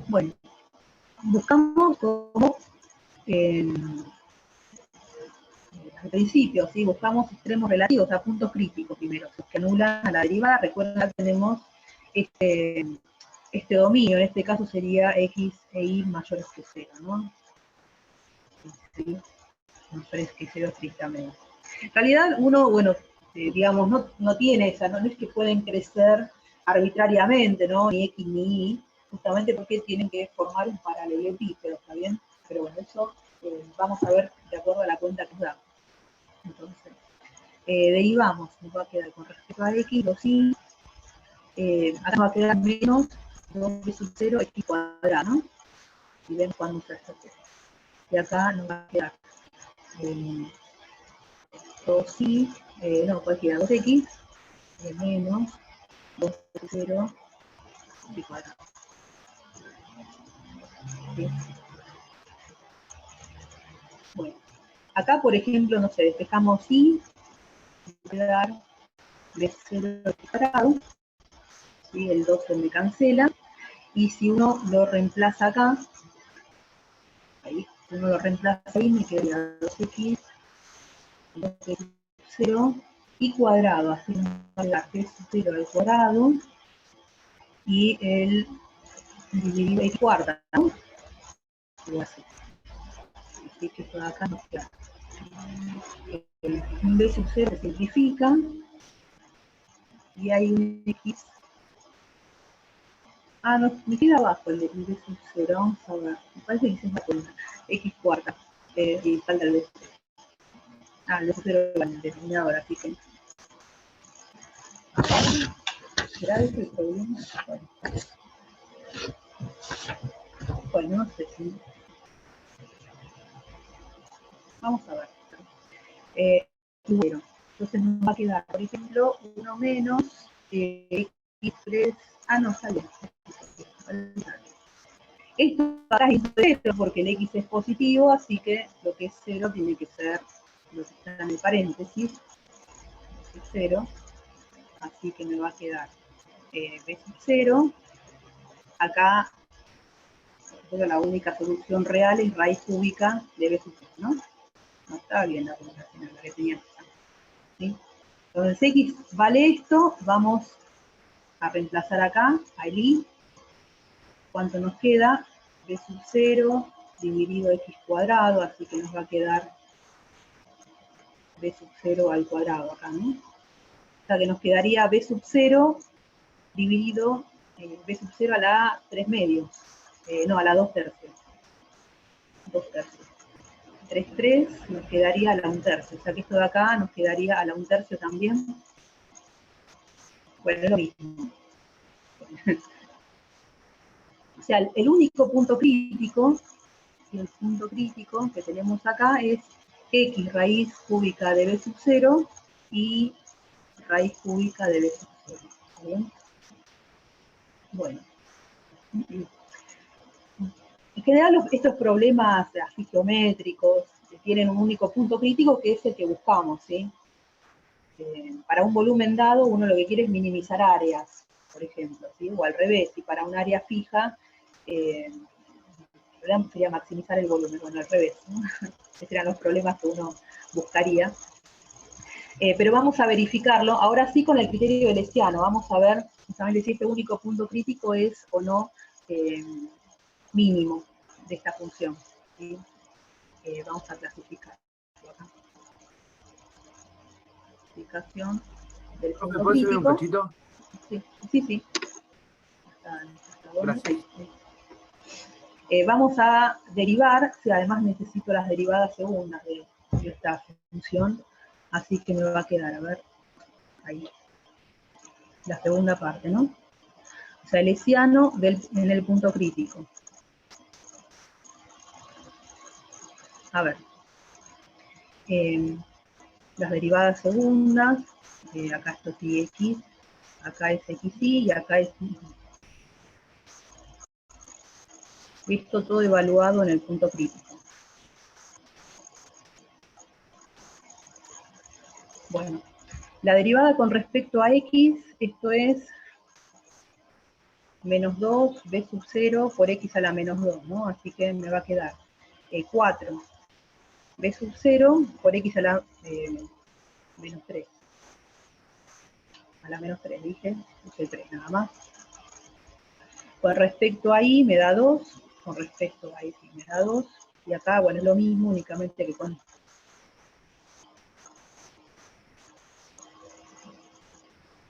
Speaker 2: Bueno, buscamos como al principio, ¿sí? Buscamos extremos relativos, a puntos críticos primero, que anulan a la derivada. Recuerden que tenemos este dominio, en este caso sería X e Y mayores que 0, ¿no? ¿Sí? Mayores que 0 estrictamente. En realidad, uno, bueno, digamos, no tiene esa, no es que pueden crecer arbitrariamente, ¿no? Ni X ni Y, justamente porque tienen que formar un paralelepípedo, ¿está bien? Pero bueno, eso vamos a ver de acuerdo a la cuenta que nos da. Entonces, derivamos, nos va a quedar con respecto a X, 2Y, acá nos va a quedar menos 2 sub 0 X cuadrado, ¿no? Y ven cuando usa esta cosa. Y acá nos va a quedar 2Y, no, cualquiera, 2X, menos 2 sub 0 X cuadrado. ¿Sí? Bueno, acá, por ejemplo, no sé, despejamos Y, va a quedar de 0 X cuadrado, ¿sí? El 2 se me cancela, y si uno lo reemplaza acá, ahí, si uno lo reemplaza ahí, me quedaría 2X, 2X 0, Y cuadrado, así me va a quedar X 0 al cuadrado, y el dividido X cuarta, ¿no? Y así. Así que por acá nos queda. Un B sub 0 se simplifica, y hay un X. Ah, no, me queda abajo el B sub 0, vamos a ver. Me parece que es la cuenta. X cuarta, y falta el B. Ah, el B sub 0 va en el denominador, así que. ¿Será ese el problema? Bueno, no sé si. Vamos a ver. Entonces nos va a quedar, por ejemplo, 1 menos X3. Ah, no, sale. Esto acá es 0 porque el X es positivo, así que lo que es 0 tiene que ser lo que está en el paréntesis. Es 0. Así que me va a quedar B sub 0. Acá, la única solución real es raíz cúbica de B sub 0, ¿no? No estaba bien la presentación, la que tenía que estar. ¿Sí? Entonces, X vale esto, vamos a reemplazar acá a Y. ¿Cuánto nos queda? B sub 0 dividido X cuadrado, así que nos va a quedar B sub 0 al cuadrado acá, ¿no? O sea que nos quedaría B sub 0 dividido B sub 0 a la 3 medios. No, a la 2 tercios. 2 tercios. 3 nos quedaría a la 1 tercio. O sea que esto de acá nos quedaría a la 1 tercio también. Bueno, es lo mismo. O sea, el único punto crítico ¿sí? El punto crítico que tenemos acá es x raíz cúbica de b sub 0 y raíz cúbica de b sub 0. ¿Está bien? Bueno. En general, estos problemas así geométricos tienen un único punto crítico que es el que buscamos, ¿sí? Para un volumen dado, uno lo que quiere es minimizar áreas, por ejemplo, ¿sí? O al revés, si para un área fija, el problema sería maximizar el volumen, bueno, al revés, ¿no? Esos serían los problemas que uno buscaría. Pero vamos a verificarlo, ahora sí con el criterio velesiano, vamos a ver justamente si este único punto crítico es o no mínimo de esta función, ¿sí? Vamos a clasificar. Clasificación del punto
Speaker 10: ¿Me puedes subir un
Speaker 2: crítico.
Speaker 10: cachito?
Speaker 2: Sí.
Speaker 10: Gracias.
Speaker 2: Vamos a derivar, si además necesito las derivadas segundas de esta función, así que me va a quedar, a ver, ahí, la segunda parte, ¿no? O sea, el hessiano en el punto crítico. A ver, las derivadas segundas, acá esto sí x, acá es xy y acá es y. Esto todo evaluado en el punto crítico. Bueno, la derivada con respecto a x, esto es menos 2 b sub 0 por x a la menos 2, ¿no? Así que me va a quedar 4 b sub 0 por x a la menos 3. A la menos 3, dije 3 nada más. Con respecto a y me da 2, con respecto a y me da 2, y acá, bueno, es lo mismo, únicamente que con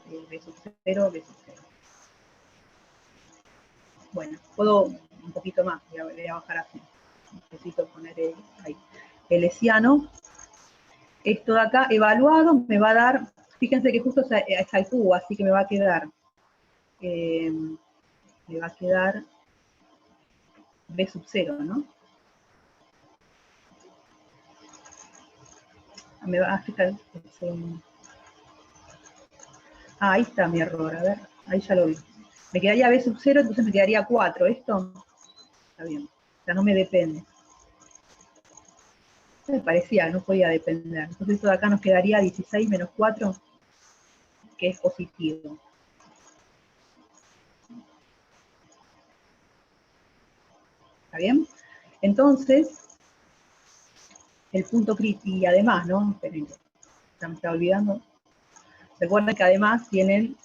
Speaker 2: b sub 0, b sub 0. Bueno, puedo un poquito más, voy a bajar así. Necesito poner ahí. El hessiano, esto de acá, evaluado, me va a dar, fíjense que justo es al cubo, así que me va a quedar b sub 0, ¿no? Me va a fijar. Ahí está mi error, a ver, ahí ya lo vi. Me quedaría b sub 0, entonces me quedaría 4. ¿Esto? Está bien, o sea, no me depende. Me parecía que no podía depender. Entonces esto de acá nos quedaría 16 menos 4, que es positivo. ¿Está bien? Entonces, el punto crítico, y además, ¿no? Esperen, ya me estaba olvidando. Recuerden que además tienen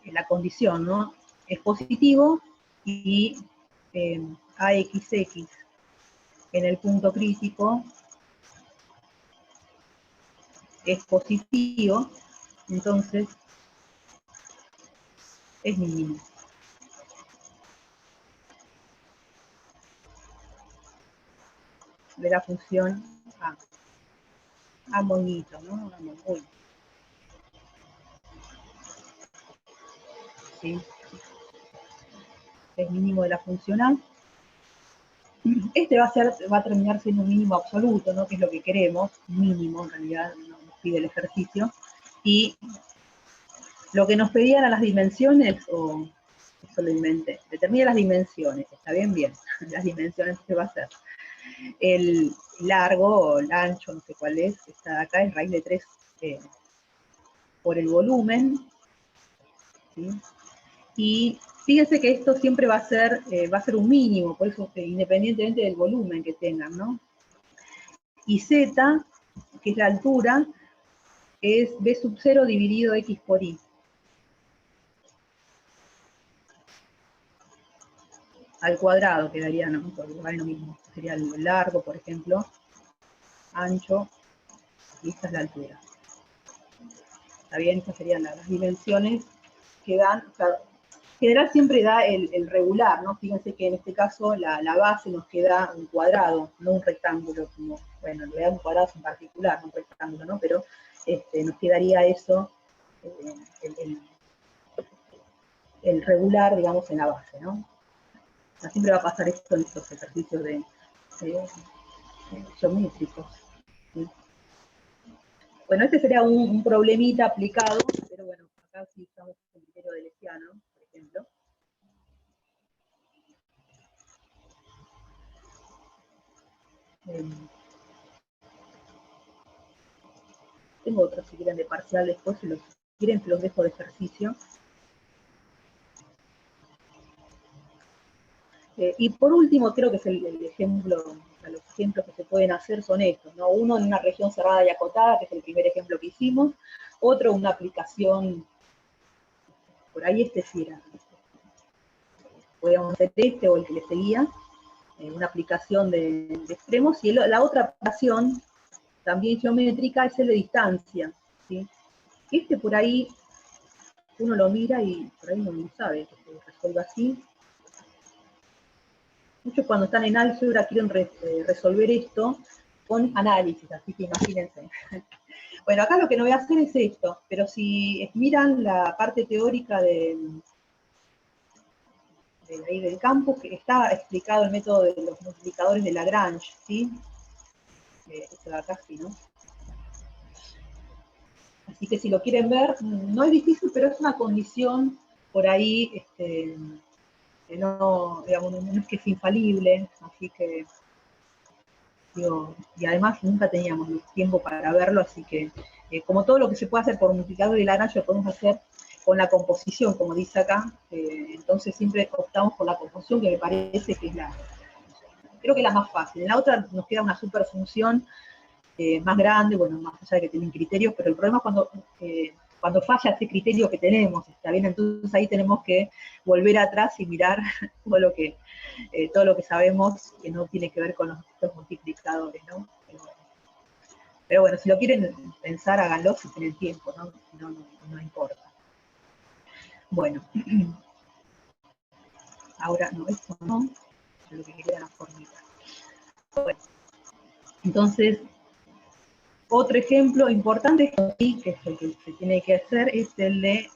Speaker 2: la condición, ¿no? Es positivo y AXX en el punto crítico es positivo, entonces es mínimo. De la función A. A moñito, ¿no? A moñito. ¿Sí? Es mínimo de la función A. Este va a terminar siendo un mínimo absoluto, ¿no? Que es lo que queremos, mínimo en realidad, nos pide el ejercicio. Y lo que nos pedían eran las dimensiones, o eso lo inventé, determina las dimensiones, está bien, las dimensiones que va a ser. El largo o el ancho, no sé cuál es, está de acá, es raíz de 3 por el volumen, ¿sí? Y fíjense que esto siempre va a ser un mínimo, por eso independientemente del volumen que tengan, ¿no? Y z, que es la altura, es b sub 0 dividido x por y. Al cuadrado quedaría, ¿no? Porque vale lo mismo. Sería el largo, por ejemplo, ancho, y esta es la altura. ¿Está bien? Estas serían las dimensiones que dan, o sea, en general siempre da el regular, ¿no? Fíjense que en este caso la base nos queda un cuadrado, no un rectángulo, como, bueno, en realidad un cuadrado es en particular, no un rectángulo, ¿no? Pero nos quedaría eso, el regular, digamos, en la base, ¿no? Siempre va a pasar esto en estos ejercicios de geométricos. ¿Sí? Bueno, este sería un problemita aplicado, pero bueno, acá sí usamos el criterio de Leciano, por ejemplo. Tengo otros si quieren de parcial después, si quieren se los dejo de ejercicio. Y por último, creo que es el ejemplo, los ejemplos que se pueden hacer son estos, ¿no? Uno en una región cerrada y acotada, que es el primer ejemplo que hicimos, otro una aplicación, por ahí este sí era, podríamos hacer este o el que le seguía, una aplicación de extremos, y la otra aplicación, también geométrica, es el de distancia, ¿sí? Este por ahí, uno lo mira y por ahí no lo sabe, que se resuelve así. Muchos cuando están en álgebra quieren resolver esto con análisis, así que imagínense. Bueno, acá lo que no voy a hacer es esto, pero si miran la parte teórica del campo, que está explicado el método de los multiplicadores de Lagrange, ¿sí? Esto de acá sí, ¿no? Así que si lo quieren ver, no es difícil, pero es una condición por ahí, no, digamos, no es que es infalible, así que, digo, y además nunca teníamos tiempo para verlo, así que, como todo lo que se puede hacer por multiplicador de Lagrange, lo podemos hacer con la composición, como dice acá, entonces siempre optamos por la composición, que me parece que es creo que es la más fácil. En la otra nos queda una superfunción más grande, bueno, más allá de que tienen criterios, pero el problema es cuando falla ese criterio que tenemos, ¿está bien? Entonces ahí tenemos que volver atrás y mirar todo lo que sabemos que no tiene que ver con los multiplicadores, ¿no? Pero bueno, si lo quieren pensar, háganlo si tienen tiempo, ¿no? No importa. Bueno, ahora no, esto no, es lo que quería la formita. Bueno, entonces, otro ejemplo importante, que es el que se tiene que hacer, es el de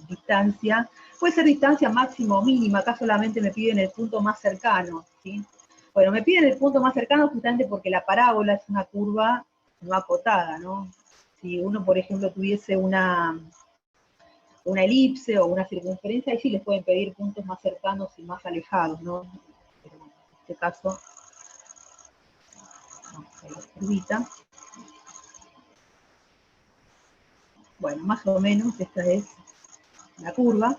Speaker 2: distancia. Puede ser distancia máxima o mínima, acá solamente me piden el punto más cercano, ¿sí? Bueno, me piden el punto más cercano justamente porque la parábola es una curva no acotada, ¿no? Si uno, por ejemplo, tuviese una elipse o una circunferencia, ahí sí les pueden pedir puntos más cercanos y más alejados, ¿no? Pero en este caso, vamos a la curvita. Bueno, más o menos esta es la curva.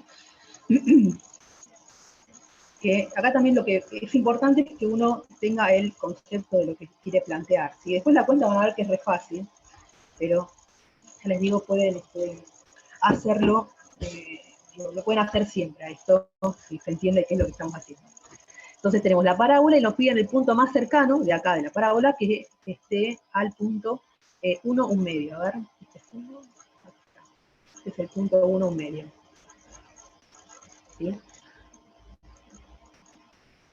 Speaker 2: Que acá también lo que es importante es que uno tenga el concepto de lo que quiere plantear. Si después la cuenta van a ver que es re fácil, pero ya les digo, pueden hacerlo, lo pueden hacer siempre a esto, si se entiende qué es lo que estamos haciendo. Entonces tenemos la parábola y nos piden el punto más cercano de acá de la parábola, que esté al punto 1, 1 medio. A ver, este es el punto 1, 1 medio. ¿Sí?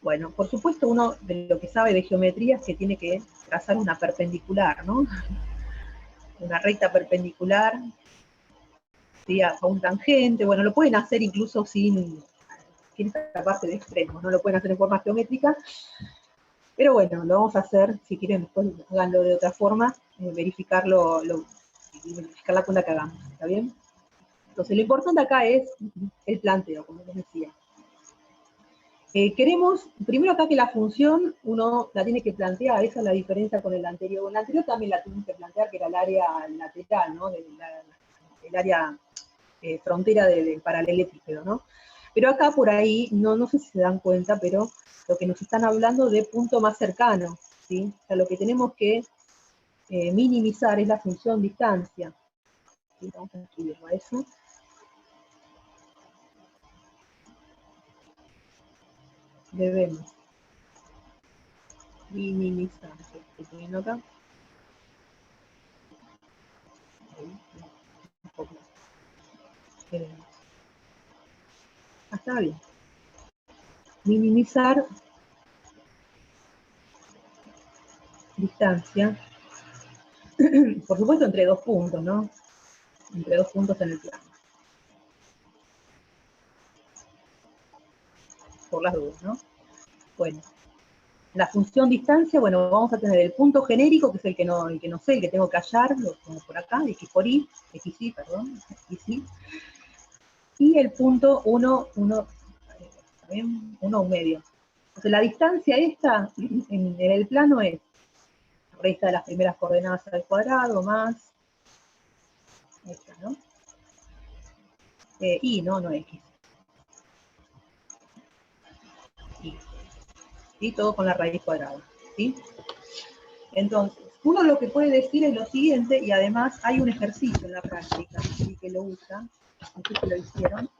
Speaker 2: Bueno, por supuesto uno de lo que sabe de geometría es que tiene que trazar una perpendicular, ¿no? Una recta perpendicular, ¿sí? A un tangente. Bueno, lo pueden hacer incluso sin esta parte de extremos, no lo pueden hacer en forma geométrica, pero bueno, lo vamos a hacer, si quieren después háganlo de otra forma, verificar la cuenta que hagamos, ¿está bien? Entonces lo importante acá es el planteo, como les decía. Queremos, primero acá que la función uno la tiene que plantear, esa es la diferencia con el anterior. Con el anterior también la tuvimos que plantear, que era el área lateral, ¿no? El área frontera del paralelepípedo, ¿no? Pero acá por ahí, no sé si se dan cuenta, pero lo que nos están hablando de punto más cercano, ¿sí? O sea, lo que tenemos que minimizar es la función distancia. ¿Sí? Vamos a escribirlo a eso. Debemos minimizar. Estoy poniendo acá. Un poco. Está bien. Minimizar distancia, por supuesto entre dos puntos, ¿no? Entre dos puntos en el plano. Por las dudas, ¿no? Bueno, la función distancia, bueno, vamos a tener el punto genérico, que es el que no sé, el que tengo que hallar, lo pongo por acá, x por y, xy, perdón, xy, y el punto 1, 1 un medio. Entonces la distancia esta, en el plano es resta de las primeras coordenadas al cuadrado, más, esta, ¿no? Y, no x. Y todo con la raíz cuadrada, ¿sí? Entonces, uno lo que puede decir es lo siguiente, y además hay un ejercicio en la práctica, ¿sí? Que lo usa, no sé si lo hicieron,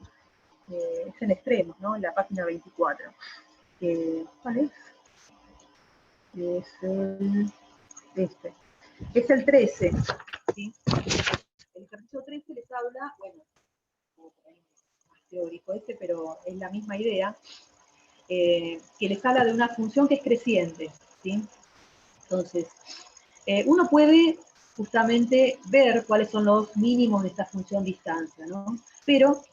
Speaker 2: es en extremos, ¿no? En la página 24. ¿Cuál es? Es el, este. Es el 13, ¿sí? El ejercicio 13 les habla, bueno, más teórico pero es la misma idea, que les habla de una función que es creciente, ¿sí? Entonces, uno puede justamente ver cuáles son los mínimos de esta función distancia, ¿no? Pero,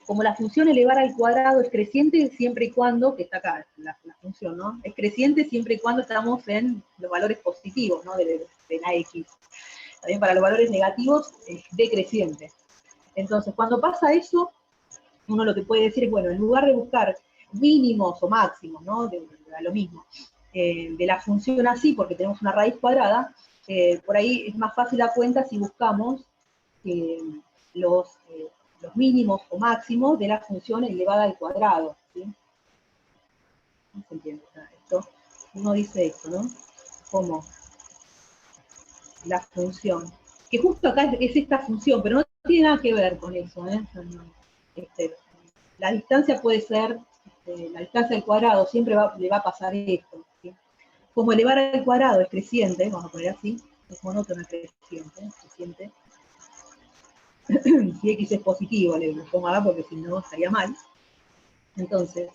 Speaker 2: como la función elevar al cuadrado es creciente siempre y cuando, que está acá la función, ¿no? Es creciente siempre y cuando estamos en los valores positivos, ¿no? De la x. También para los valores negativos es decreciente. Entonces, cuando pasa eso, uno lo que puede decir es, bueno, en lugar de buscar mínimos o máximos, ¿no? De lo mismo, de la función así, porque tenemos una raíz cuadrada, por ahí es más fácil la cuenta si buscamos los mínimos o máximos de la función elevada al cuadrado, ¿sí? ¿No se entiende esto? Uno dice esto, ¿no? Como la función, que justo acá es esta función, pero no tiene nada que ver con eso, ¿eh? La distancia puede ser, la distancia al cuadrado, siempre le va a pasar esto, ¿sí? Como elevar al cuadrado es creciente, vamos a poner así, es monótono creciente. Si x es positivo, le pongo acá porque si no estaría mal. Entonces,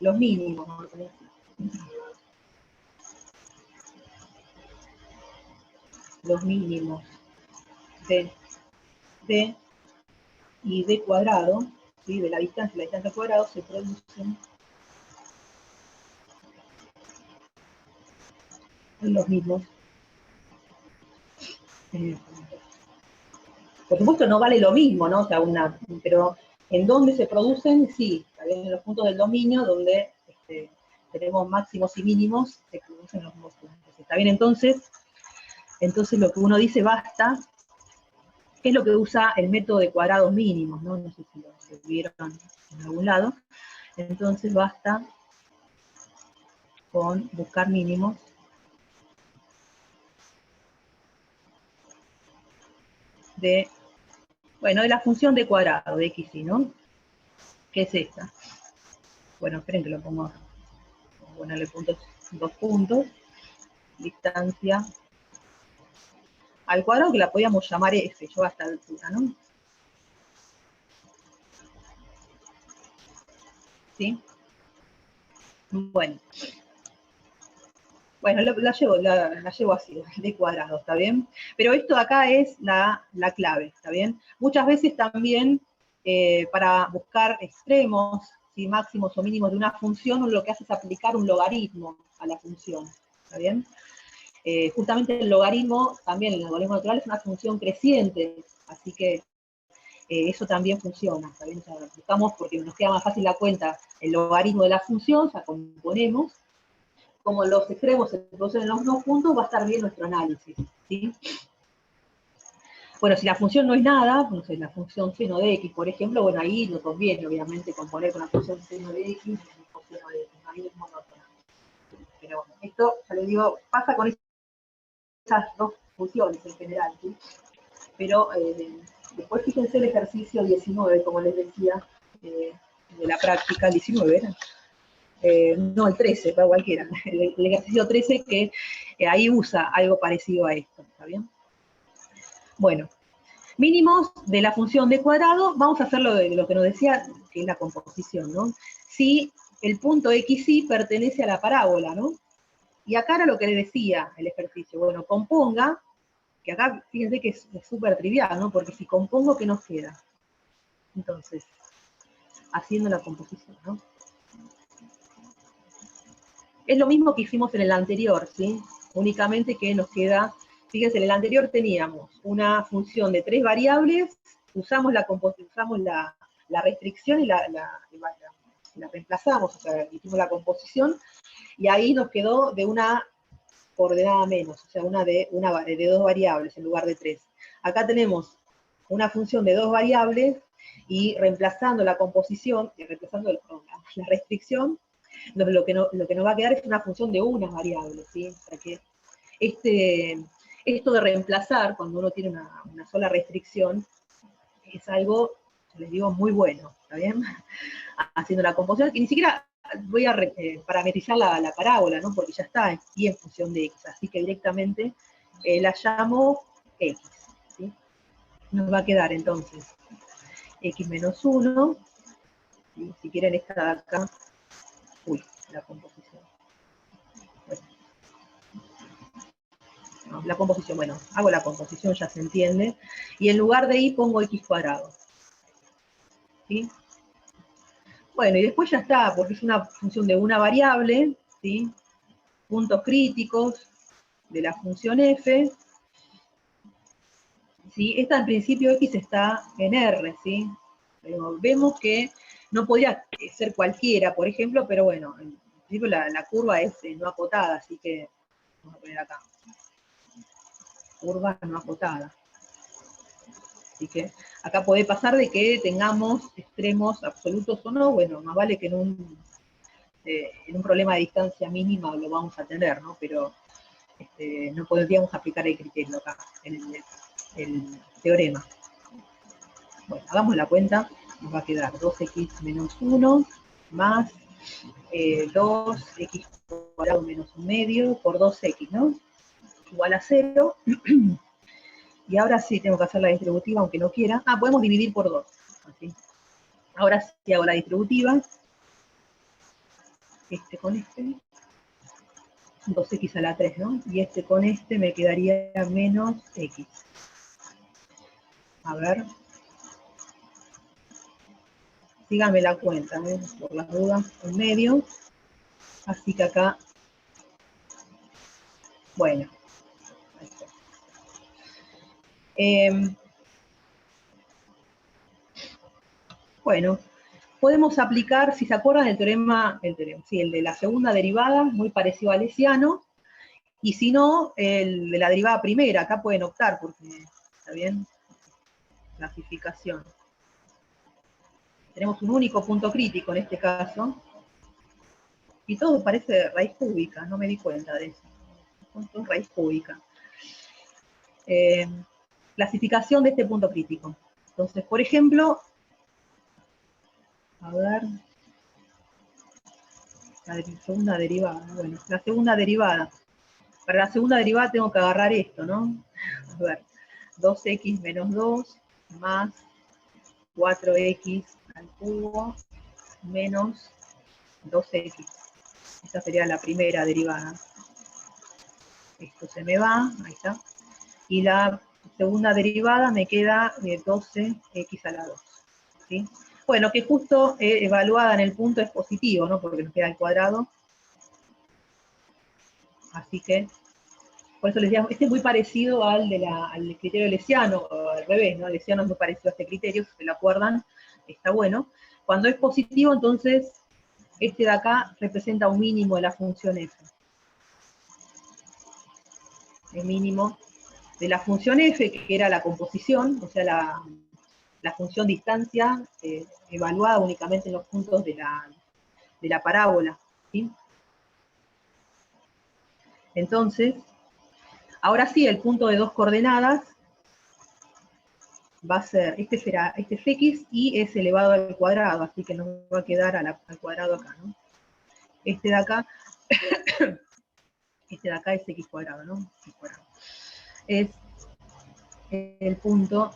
Speaker 2: los mínimos, vamos a poner así. Los mínimos de d y d cuadrado, ¿sí? De la distancia al cuadrado se producen en los mismos. Por supuesto no vale lo mismo, ¿no? O sea, pero en dónde se producen, sí, en los puntos del dominio donde tenemos máximos y mínimos, se producen los mismos puntos. ¿Está bien? Entonces lo que uno dice basta, que es lo que usa el método de cuadrados mínimos, ¿no? No sé si lo vieron en algún lado. Entonces basta con buscar mínimos de la función de cuadrado, de x, ¿no? ¿Qué es esta? Bueno, esperen que lo pongo, vamos a ponerle dos puntos, distancia al cuadrado, que la podíamos llamar f, yo a esta altura, ¿no? ¿Sí? Bueno, la llevo así, de cuadrado, ¿está bien? Pero esto de acá es la clave, ¿está bien? Muchas veces también, para buscar extremos, ¿sí? Máximos o mínimos de una función, uno lo que hace es aplicar un logaritmo a la función, ¿está bien? Justamente el logaritmo, también el logaritmo natural es una función creciente, así que eso también funciona, ¿está bien? O sea, buscamos, porque nos queda más fácil la cuenta, el logaritmo de la función, o sea, componemos, como los extremos se producen en los dos puntos, va a estar bien nuestro análisis, ¿sí? Bueno, si la función no es nada, no sé, la función seno de x, por ejemplo, bueno, ahí no conviene, obviamente, componer con la función seno de x, o seno de x, ahí es monótona. Pero bueno, esto, ya les digo, pasa con esas dos funciones en general, ¿sí? Pero después fíjense el ejercicio 19, como les decía, de la práctica, el 19 era. No, el 13, para cualquiera. El ejercicio 13 que ahí usa algo parecido a esto, ¿está bien? Bueno, mínimos de la función de cuadrado, vamos a hacer lo que nos decía, que es la composición, ¿no? Si el punto xy pertenece a la parábola, ¿no? Y acá era lo que le decía el ejercicio, bueno, componga, que acá fíjense que es súper trivial, ¿no? Porque si compongo, ¿qué nos queda? Entonces, haciendo la composición, ¿no? Es lo mismo que hicimos en el anterior, ¿sí? Únicamente que nos queda, fíjense, en el anterior teníamos una función de 3 variables, usamos la restricción y la reemplazamos, o sea, hicimos la composición, y ahí nos quedó de una coordenada menos, o sea, de 2 variables en lugar de 3. Acá tenemos una función de 2 variables, y reemplazando la composición, reemplazando la restricción, lo que nos va a quedar es una función de unas variables, ¿sí? O sea que esto de reemplazar, cuando uno tiene una sola restricción, es algo, les digo, muy bueno, ¿está bien? Haciendo la composición, que ni siquiera voy a parametrizar la parábola, ¿no? Porque ya está y en función de x, así que directamente la llamo x, ¿sí? Nos va a quedar entonces x menos 1, ¿sí? Si quieren esta de acá, la composición. Bueno. No, la composición, bueno, hago la composición, ya se entiende, y en lugar de y pongo x cuadrado. ¿Sí? Bueno, y después ya está, porque es una función de una variable, ¿sí? Puntos críticos de la función f, ¿sí? Esta en principio x está en R, ¿sí? Pero vemos que no podría ser cualquiera, por ejemplo, pero bueno, en principio la curva es no acotada, así que vamos a poner acá. Curva no acotada. Así que acá puede pasar de que tengamos extremos absolutos o no, bueno, más vale que en un problema de distancia mínima lo vamos a tener, ¿no? Pero no podríamos aplicar el criterio acá, el teorema. Bueno, hagamos la cuenta, nos va a quedar 2x menos 1 más 2x cuadrado menos 1 medio por 2x, ¿no? Igual a 0. Y ahora sí tengo que hacer la distributiva, aunque no quiera. Podemos dividir por 2. Así. Ahora sí hago la distributiva. Este con este. 2x a la 3, ¿no? Y este con este me quedaría menos x. A ver. Síganme la cuenta, ¿eh? Por las dudas, en medio. Así que acá, bueno. Ahí está. Bueno, podemos aplicar, si se acuerdan, el teorema, sí, el de la segunda derivada, muy parecido al hessiano, y si no, el de la derivada primera, acá pueden optar, porque, ¿está bien? Clasificación. Tenemos un único punto crítico en este caso, y todo parece raíz cúbica, no me di cuenta de eso. Punto raíz cúbica. Clasificación de este punto crítico. Entonces, por ejemplo, a ver, la segunda derivada, bueno, la segunda derivada. Para la segunda derivada tengo que agarrar esto, ¿no? A ver, 2x menos 2 más 4x al cubo menos 2x. Esta sería la primera derivada. Esto se me va, ahí está. Y la segunda derivada me queda 12x a la 2. ¿Sí? Bueno, que justo evaluada en el punto es positivo, ¿no? Porque nos queda el cuadrado. Así que, por eso les digo, este es muy parecido al criterio lesiano, o al revés, ¿no? El lesiano es muy parecido a este criterio, si se lo acuerdan, está bueno. Cuando es positivo, entonces, este de acá representa un mínimo de la función f. El mínimo de la función f, que era la composición, o sea, la función distancia evaluada únicamente en los puntos de la parábola, ¿sí? Entonces, ahora sí, el punto de 2 coordenadas va a ser, este es x y es elevado al cuadrado, así que nos va a quedar al cuadrado acá, ¿no? Este de acá, este de acá es x cuadrado, ¿no? X cuadrado. Es el punto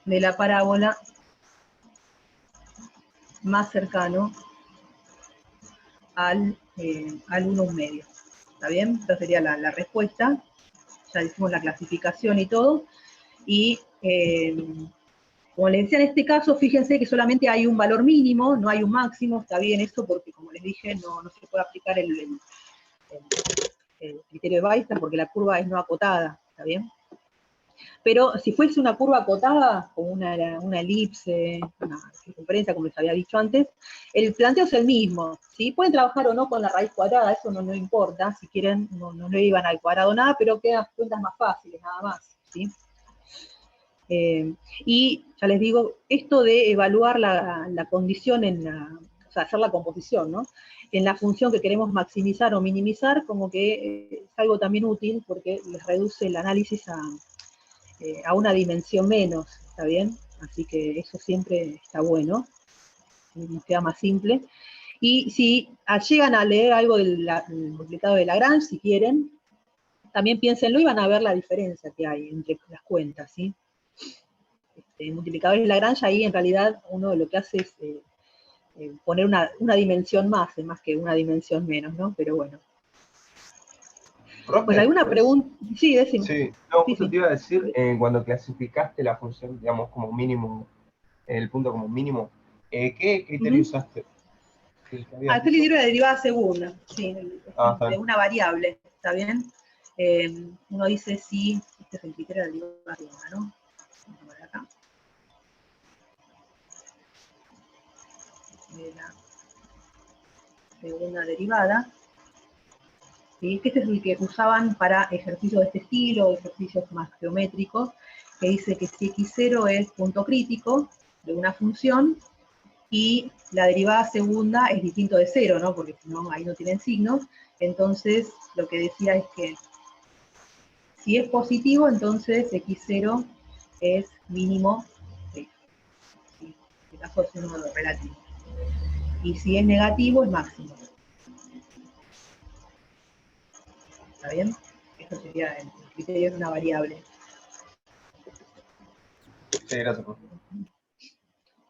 Speaker 2: de la parábola más cercano al 1 medio. ¿Está bien? Esta sería la respuesta. Ya hicimos la clasificación y todo. Y Como les decía, en este caso, fíjense que solamente hay un valor mínimo, no hay un máximo, está bien eso porque, como les dije, no se puede aplicar el criterio de Weissman porque la curva es no acotada, ¿está bien? Pero si fuese una curva acotada, como una elipse, una circunferencia, como les había dicho antes, el planteo es el mismo, ¿sí? Pueden trabajar o no con la raíz cuadrada, eso no importa, si quieren no le iban al cuadrado nada, pero quedan cuentas más fáciles, nada más, ¿sí? Y ya les digo, esto de evaluar la condición o sea, hacer la composición, ¿no? En la función que queremos maximizar o minimizar, como que es algo también útil porque les reduce el análisis a una dimensión menos, ¿está bien? Así que eso siempre está bueno, nos queda más simple. Y si llegan a leer algo del multiplicado de Lagrange, si quieren, también piénsenlo y van a ver la diferencia que hay entre las cuentas, ¿sí? Multiplicadores de Lagrange, ahí en realidad uno lo que hace es poner una dimensión más que una dimensión menos, ¿no? Pero bueno.
Speaker 9: Profe,
Speaker 2: Pues alguna pregunta. Sí, decime.
Speaker 9: Sí, no,
Speaker 2: Sí,
Speaker 9: justo
Speaker 2: sí.
Speaker 9: te iba a decir, cuando clasificaste la función, digamos, como mínimo, el punto como mínimo, ¿qué criterio usaste? ¿Qué habías
Speaker 2: Este
Speaker 9: dicho?
Speaker 2: libro de derivada segunda, sí,
Speaker 9: Está
Speaker 2: de
Speaker 9: bien.
Speaker 2: una variable, ¿está bien? Uno dice si, este es el criterio de derivada segunda, ¿no? Vamos a poner acá. De la segunda derivada, ¿sí? Que este es el que usaban para ejercicios de este estilo, ejercicios más geométricos, que dice que si x0 es punto crítico de una función, y la derivada segunda es distinto de cero, ¿no? Porque si no, ahí no tienen signos. Entonces, lo que decía es que si es positivo, entonces x0 es mínimo 6. ¿Sí? En este caso es un número relativo. Y si es negativo, es máximo. ¿Está bien? Esto sería el criterio de una variable.
Speaker 9: Sí, gracias, profe.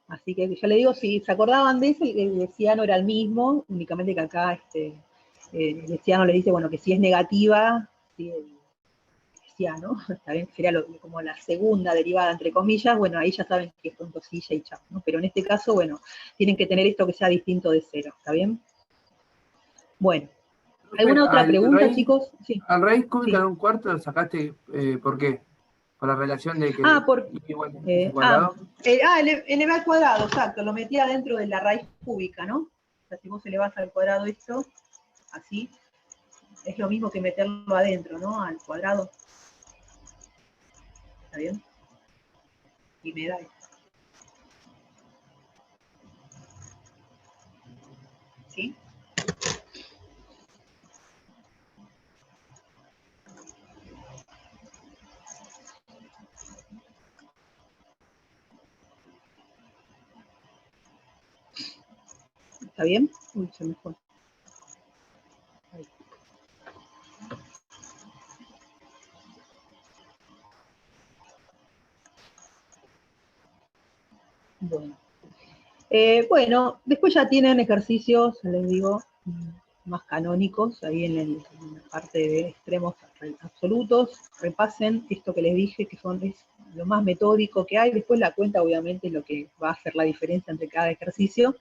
Speaker 2: Así que ya le digo, si se acordaban de eso, el hessiano era el mismo, únicamente que acá el hessiano le dice, bueno, que si es negativa, ¿sí? El hessiano, está bien, sería como la segunda derivada, entre comillas, bueno, ahí ya saben que es punto silla y chao, ¿no? Pero en este caso, bueno, tienen que tener esto que sea distinto de cero, ¿está bien? Bueno, ¿alguna otra pregunta, chicos? Sí.
Speaker 10: Al raíz cúbica
Speaker 2: Sí.
Speaker 10: de un cuarto lo sacaste, ¿por qué? Por la relación de que y igual al cuadrado.
Speaker 2: Elevar al cuadrado, exacto, lo metía dentro de la raíz cúbica, ¿no? O sea, si vos elevás al cuadrado esto, así, es lo mismo que meterlo adentro, ¿no? Al cuadrado. ¿Está bien? Y me da esto. ¿Sí? ¿Está bien? Uy, se me fue. Ahí. Bueno. Bueno, después ya tienen ejercicios, les digo, más canónicos, ahí en la parte de extremos absolutos. Repasen esto que les dije, que es lo más metódico que hay. Después la cuenta, obviamente, es lo que va a hacer la diferencia entre cada ejercicio.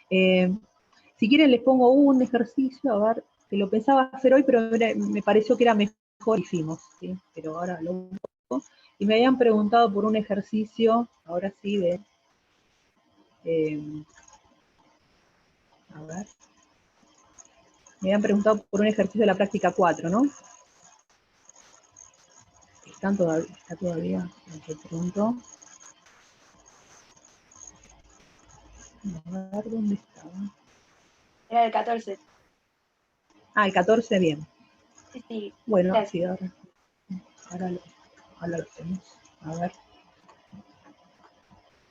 Speaker 2: Si quieren les pongo un ejercicio, a ver, que lo pensaba hacer hoy, pero me pareció que era mejor, hicimos, ¿sí? Pero ahora lo busco. Y me habían preguntado por un ejercicio, ahora sí, de... a ver. Me habían preguntado por un ejercicio de la práctica 4, ¿no? Está todavía, me preguntó. A ver, ¿dónde estaba?
Speaker 4: Era el 14.
Speaker 2: El 14, bien.
Speaker 4: Sí, sí.
Speaker 2: Bueno,
Speaker 4: Gracias.
Speaker 2: sí, ahora lo tenemos. A ver.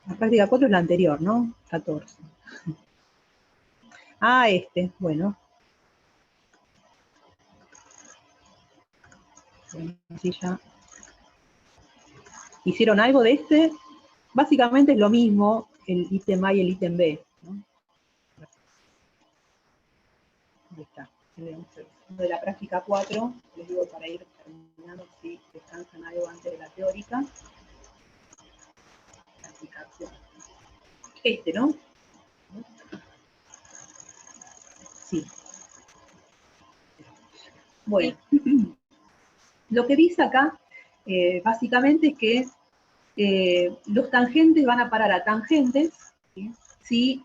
Speaker 2: La práctica 4 es la anterior, ¿no? 14. Bueno. Bueno, así ya. ¿Hicieron algo de este? Básicamente es lo mismo el ítem A y el ítem B, ¿no? Ahí está. De la práctica 4, les digo para ir terminando si descansan algo antes de la teórica. clasificación. ¿No? Sí. Bueno, lo que dice acá, básicamente, es que los tangentes van a parar a tangentes, ¿sí? Si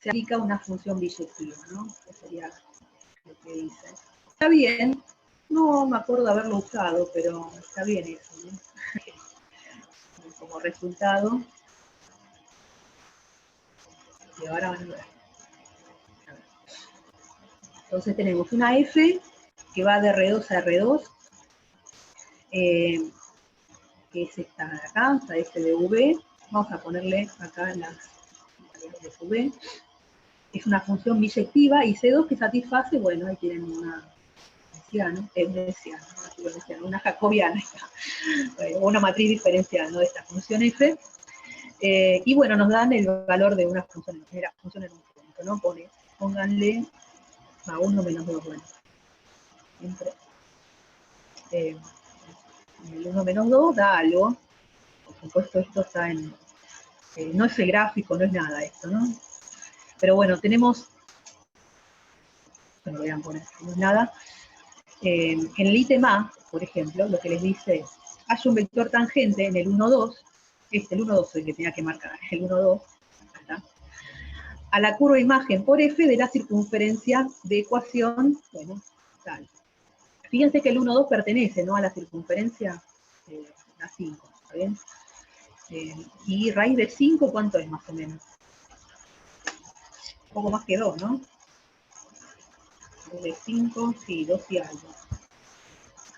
Speaker 2: se aplica una función biyectiva, ¿no? Que sería lo que dice. Está bien, no me acuerdo de haberlo usado, pero está bien eso, ¿no? Como resultado. Y ahora van a ver. Entonces tenemos una F que va de R2 a R2, que es esta de acá, esta F de V. Vamos a ponerle acá las variables de V. Es una función biyectiva y C2 que satisface, bueno, ahí tienen una una jacobiana, una matriz diferencial, ¿no? De esta función F. Y bueno, nos dan el valor de una función en un punto, ¿no? Pónganle a 1 menos 2, bueno. Siempre. El 1 menos 2 da algo. Por supuesto, esto está en... no es el gráfico, no es nada esto, ¿no? Pero bueno, tenemos... No voy a poner, no es nada. En el ítem A, por ejemplo, lo que les dice es, hay un vector tangente en el 1, 2, el 1, 2 es el que tenía que marcar, el 1, 2, ¿está? A la curva imagen por F de la circunferencia de ecuación, bueno, tal. Fíjense que el 1, 2 pertenece, ¿no? A la circunferencia a 5, ¿está bien? Y raíz de 5, ¿cuánto es más o menos? Un poco más que 2, ¿no? De 5, sí, 2 y algo.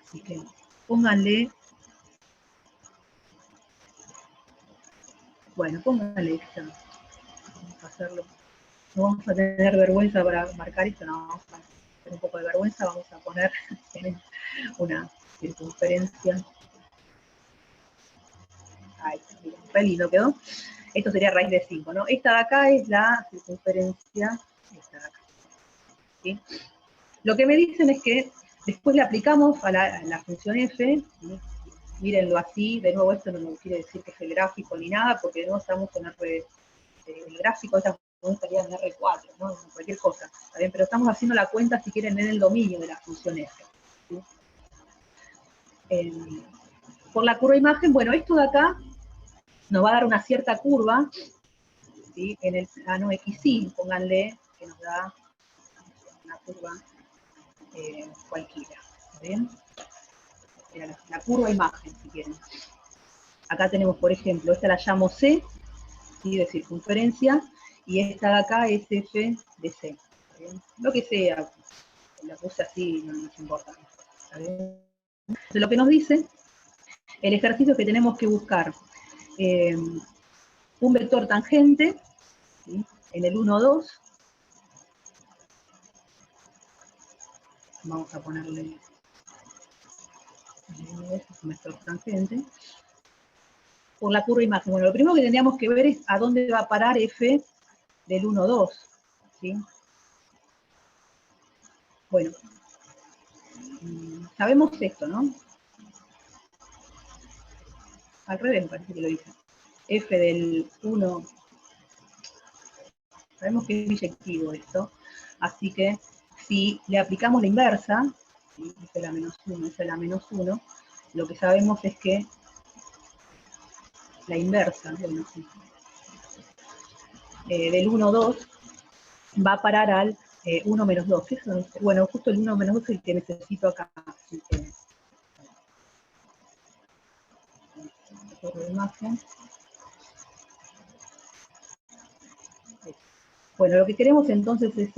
Speaker 2: Así que pónganle, bueno, pónganle esta. Vamos a hacerlo. No vamos a tener vergüenza para marcar esto, no, vamos a tener un poco de vergüenza, vamos a poner una circunferencia. Ahí, re lindo quedó. Esto sería raíz de 5, ¿no? Esta de acá es la circunferencia, esta de acá. ¿Sí? Lo que me dicen es que después le aplicamos a la función f, ¿sí? Mírenlo así, de nuevo esto no quiere decir que es el gráfico ni nada, porque de nuevo estamos con el gráfico, esta función estaría en R4, ¿no? Cualquier cosa, ¿está bien? Pero estamos haciendo la cuenta, si quieren, en el dominio de la función f. ¿Sí? Por la curva imagen, bueno, esto de acá nos va a dar una cierta curva, ¿sí? En el plano XY, pónganle que nos da una curva cualquiera, ¿está bien? La curva imagen, si quieren. Acá tenemos, por ejemplo, esta la llamo C, ¿sí? De circunferencia, y esta de acá es F de C, ¿está bien? Lo que sea, la puse así, no nos importa, ¿está bien? Entonces, lo que nos dice, el ejercicio es que tenemos que buscar un vector tangente, ¿sí? En el 1, 2, vamos a ponerle un vector tangente, por la curva imagen. Bueno, lo primero que tendríamos que ver es a dónde va a parar F del 1, 2, ¿sí? Bueno, sabemos esto, ¿no? Al revés, me parece que lo hice. F del 1, sabemos que es biyectivo esto, así que si le aplicamos la inversa, ¿sí? F la menos 1, F la menos 1, lo que sabemos es que la inversa, bueno, sí, del 1, 2, va a parar al 1 menos 2. Bueno, justo el 1 menos 2 es el que necesito acá. Así que, imagen. Bueno, lo que queremos entonces es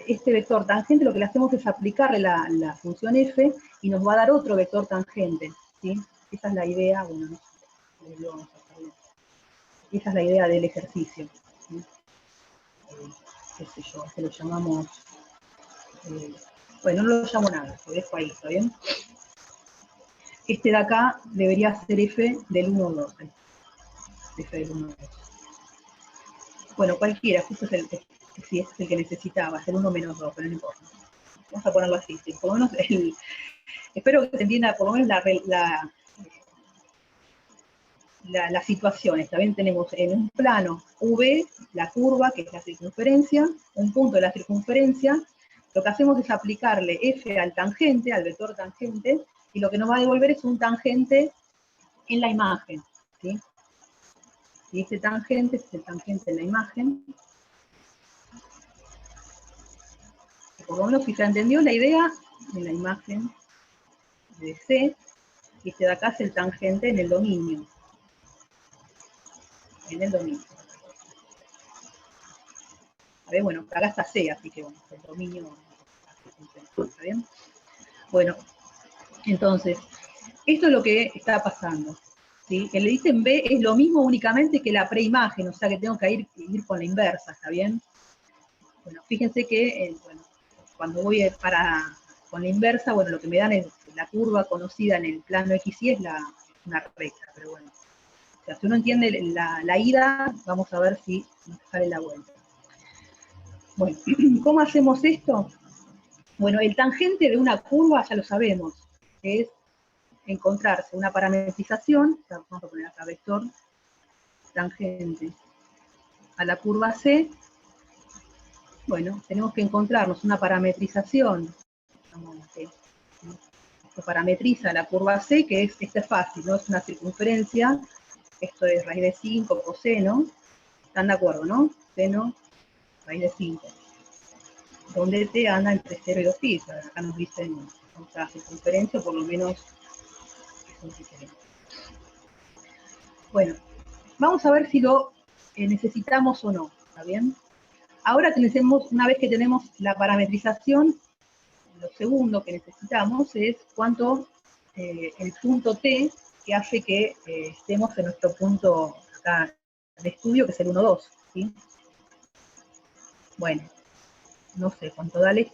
Speaker 2: este vector tangente, lo que le hacemos es aplicarle la función f y nos va a dar otro vector tangente, ¿sí? Esa es la idea, bueno, no vamos a hacer. Esa es la idea del ejercicio, ¿sí? Qué sé yo, este lo llamamos, bueno, no lo llamo nada, lo dejo ahí, ¿está bien? Este de acá debería ser f del 1, 2, f del 1, 2. Bueno, cualquiera, justo es el que necesitaba, es el 1 menos 2, pero no importa. Vamos a ponerlo así, ¿sí? Por lo menos Espero que se entienda por lo menos las situaciones. También tenemos en un plano V, la curva, que es la circunferencia, un punto de la circunferencia. Lo que hacemos es aplicarle f al tangente, al vector tangente, y lo que nos va a devolver es un tangente en la imagen, ¿sí? Y este tangente es el tangente en la imagen. Por lo menos si se entendió la idea de la imagen de C, y este de acá es el tangente en el dominio. En el dominio. A ver, bueno, acá está C, así que bueno, el dominio. ¿Está bien? Bueno, entonces, esto es lo que está pasando, ¿sí? El ítem B es lo mismo únicamente que la preimagen, o sea que tengo que ir con la inversa, ¿está bien? Bueno, fíjense que bueno, cuando voy con la inversa, bueno, lo que me dan es la curva conocida en el plano X y es una recta, pero bueno. O sea, si uno entiende la ida, vamos a ver si nos sale la vuelta. Bueno, ¿cómo hacemos esto? Bueno, el tangente de una curva ya lo sabemos, que es encontrarse una parametrización, vamos a poner acá vector tangente a la curva C. Bueno, tenemos que encontrarnos una parametrización que parametriza la curva C, que esta es fácil, ¿no? Es una circunferencia, esto es raíz de 5, coseno, ¿están de acuerdo, no? Seno, raíz de 5. Donde t anda entre 0 y 2 pi, acá nos dicen otra circunferencia, por lo menos es un diferente. Bueno, vamos a ver si lo necesitamos o no, ¿está bien? Ahora una vez que tenemos la parametrización, lo segundo que necesitamos es cuánto el punto T que hace que estemos en nuestro punto acá de estudio, que es el 1, 2, ¿sí? Bueno, no sé cuánto vale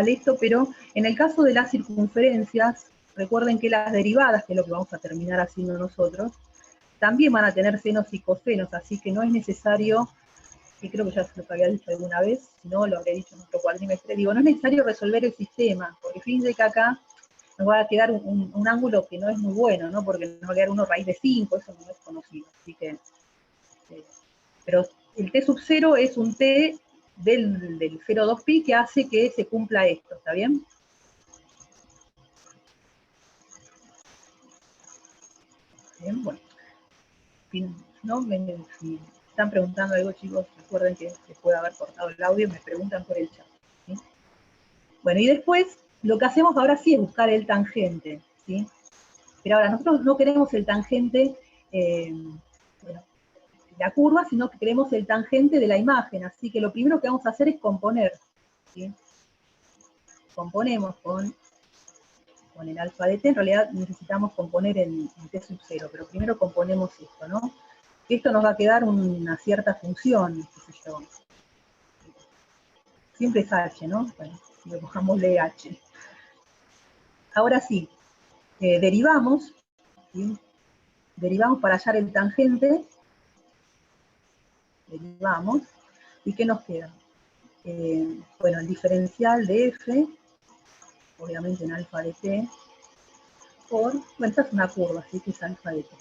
Speaker 2: esto, pero en el caso de las circunferencias, recuerden que las derivadas, que es lo que vamos a terminar haciendo nosotros, también van a tener senos y cosenos, así que no es necesario, y creo que ya se lo había dicho alguna vez, si no lo habría dicho en nuestro cuadrimestre, digo, no es necesario resolver el sistema, porque fíjense que acá nos va a quedar un ángulo que no es muy bueno, ¿no? Porque nos va a quedar 1 raíz de 5, eso no es conocido, así que, pero el t sub 0 es un t del 0,2 pi que hace que se cumpla esto, ¿está bien? Bien, bueno. ¿No? Si están preguntando algo, chicos, recuerden que se puede haber cortado el audio, me preguntan por el chat, ¿sí? Bueno, y después, lo que hacemos ahora sí es buscar el tangente, ¿sí? Pero ahora, nosotros no queremos el tangente, bueno, la curva, sino que queremos el tangente de la imagen, así que lo primero que vamos a hacer es componer, ¿sí? Componemos con el alfa de t, en realidad necesitamos componer en t sub 0, pero primero componemos esto, ¿no? Esto nos va a quedar una cierta función, qué sé yo. Siempre es h, ¿no? Bueno, pongámosle h. Ahora sí, derivamos, ¿sí? Derivamos para hallar el tangente, derivamos, ¿y qué nos queda? Bueno, el diferencial de f, obviamente en alfa de t, bueno, esta es una curva, así que es alfa de t.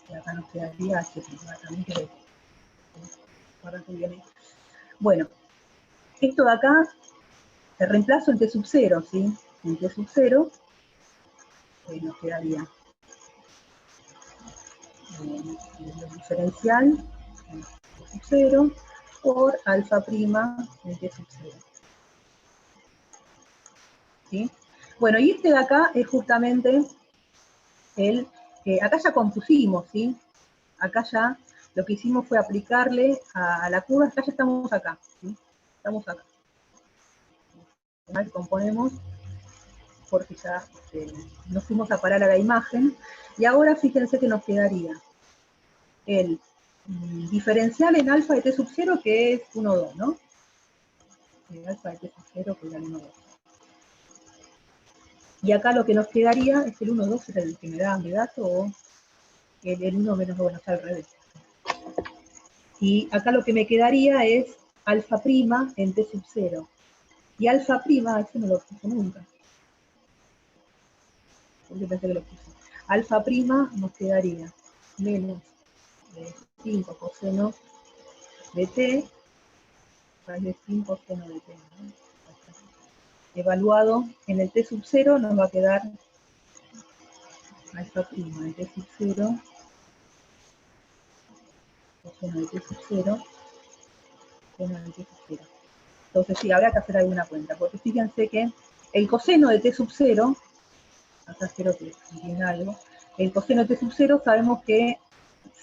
Speaker 2: Y acá nos quedaría h', también que es. Ahora que viene. Bueno, esto de acá, el reemplazo en t sub 0, ¿sí? En t sub 0, nos quedaría el diferencial en t sub 0 por alfa prima en t sub 0. ¿Sí? Bueno, y este de acá es justamente el, acá ya compusimos, ¿sí? Acá ya lo que hicimos fue aplicarle a la curva, acá ya estamos acá, ¿sí? Estamos acá. Componemos porque ya nos fuimos a parar a la imagen, y ahora fíjense que nos quedaría el diferencial en alfa de t sub 0, que es 1, 2, ¿no? El alfa de t sub 0 que es el 1, 2. Y acá lo que nos quedaría es el 1, 2, era el que me da mi dato, o el 1 menos 2, bueno, está al revés. Y acá lo que me quedaría es alfa prima en t sub 0. Y alfa prima, eso no lo puse nunca. porque pensé que lo puse. Alfa prima nos quedaría menos 5 coseno de t, raíz de 5 seno de t, ¿no? Evaluado en el t sub 0 nos va a quedar alfa prima de t sub 0, coseno de t sub 0, coseno de t sub 0. Entonces sí, habrá que hacer alguna cuenta, porque fíjense que el coseno de t sub 0, acá espero que entiendan algo, el coseno de t sub 0 sabemos que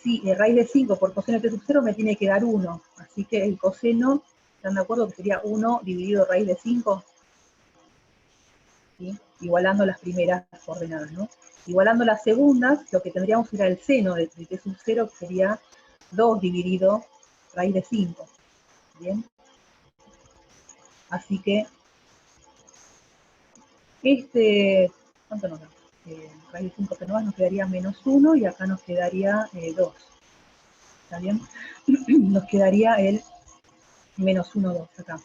Speaker 2: si raíz de 5 por coseno de t sub 0 me tiene que dar 1, así que el coseno, ¿están de acuerdo que sería 1 dividido raíz de 5? ¿Sí? Igualando las primeras coordenadas, ¿no? Igualando las segundas, lo que tendríamos era el seno de t sub 0, que sería 2 dividido raíz de 5, ¿bien? Así que, ¿cuánto nos da? Raíz de 5 que nos quedaría menos 1 y acá nos quedaría 2. ¿Está bien? Nos quedaría el menos 1, 2 acá.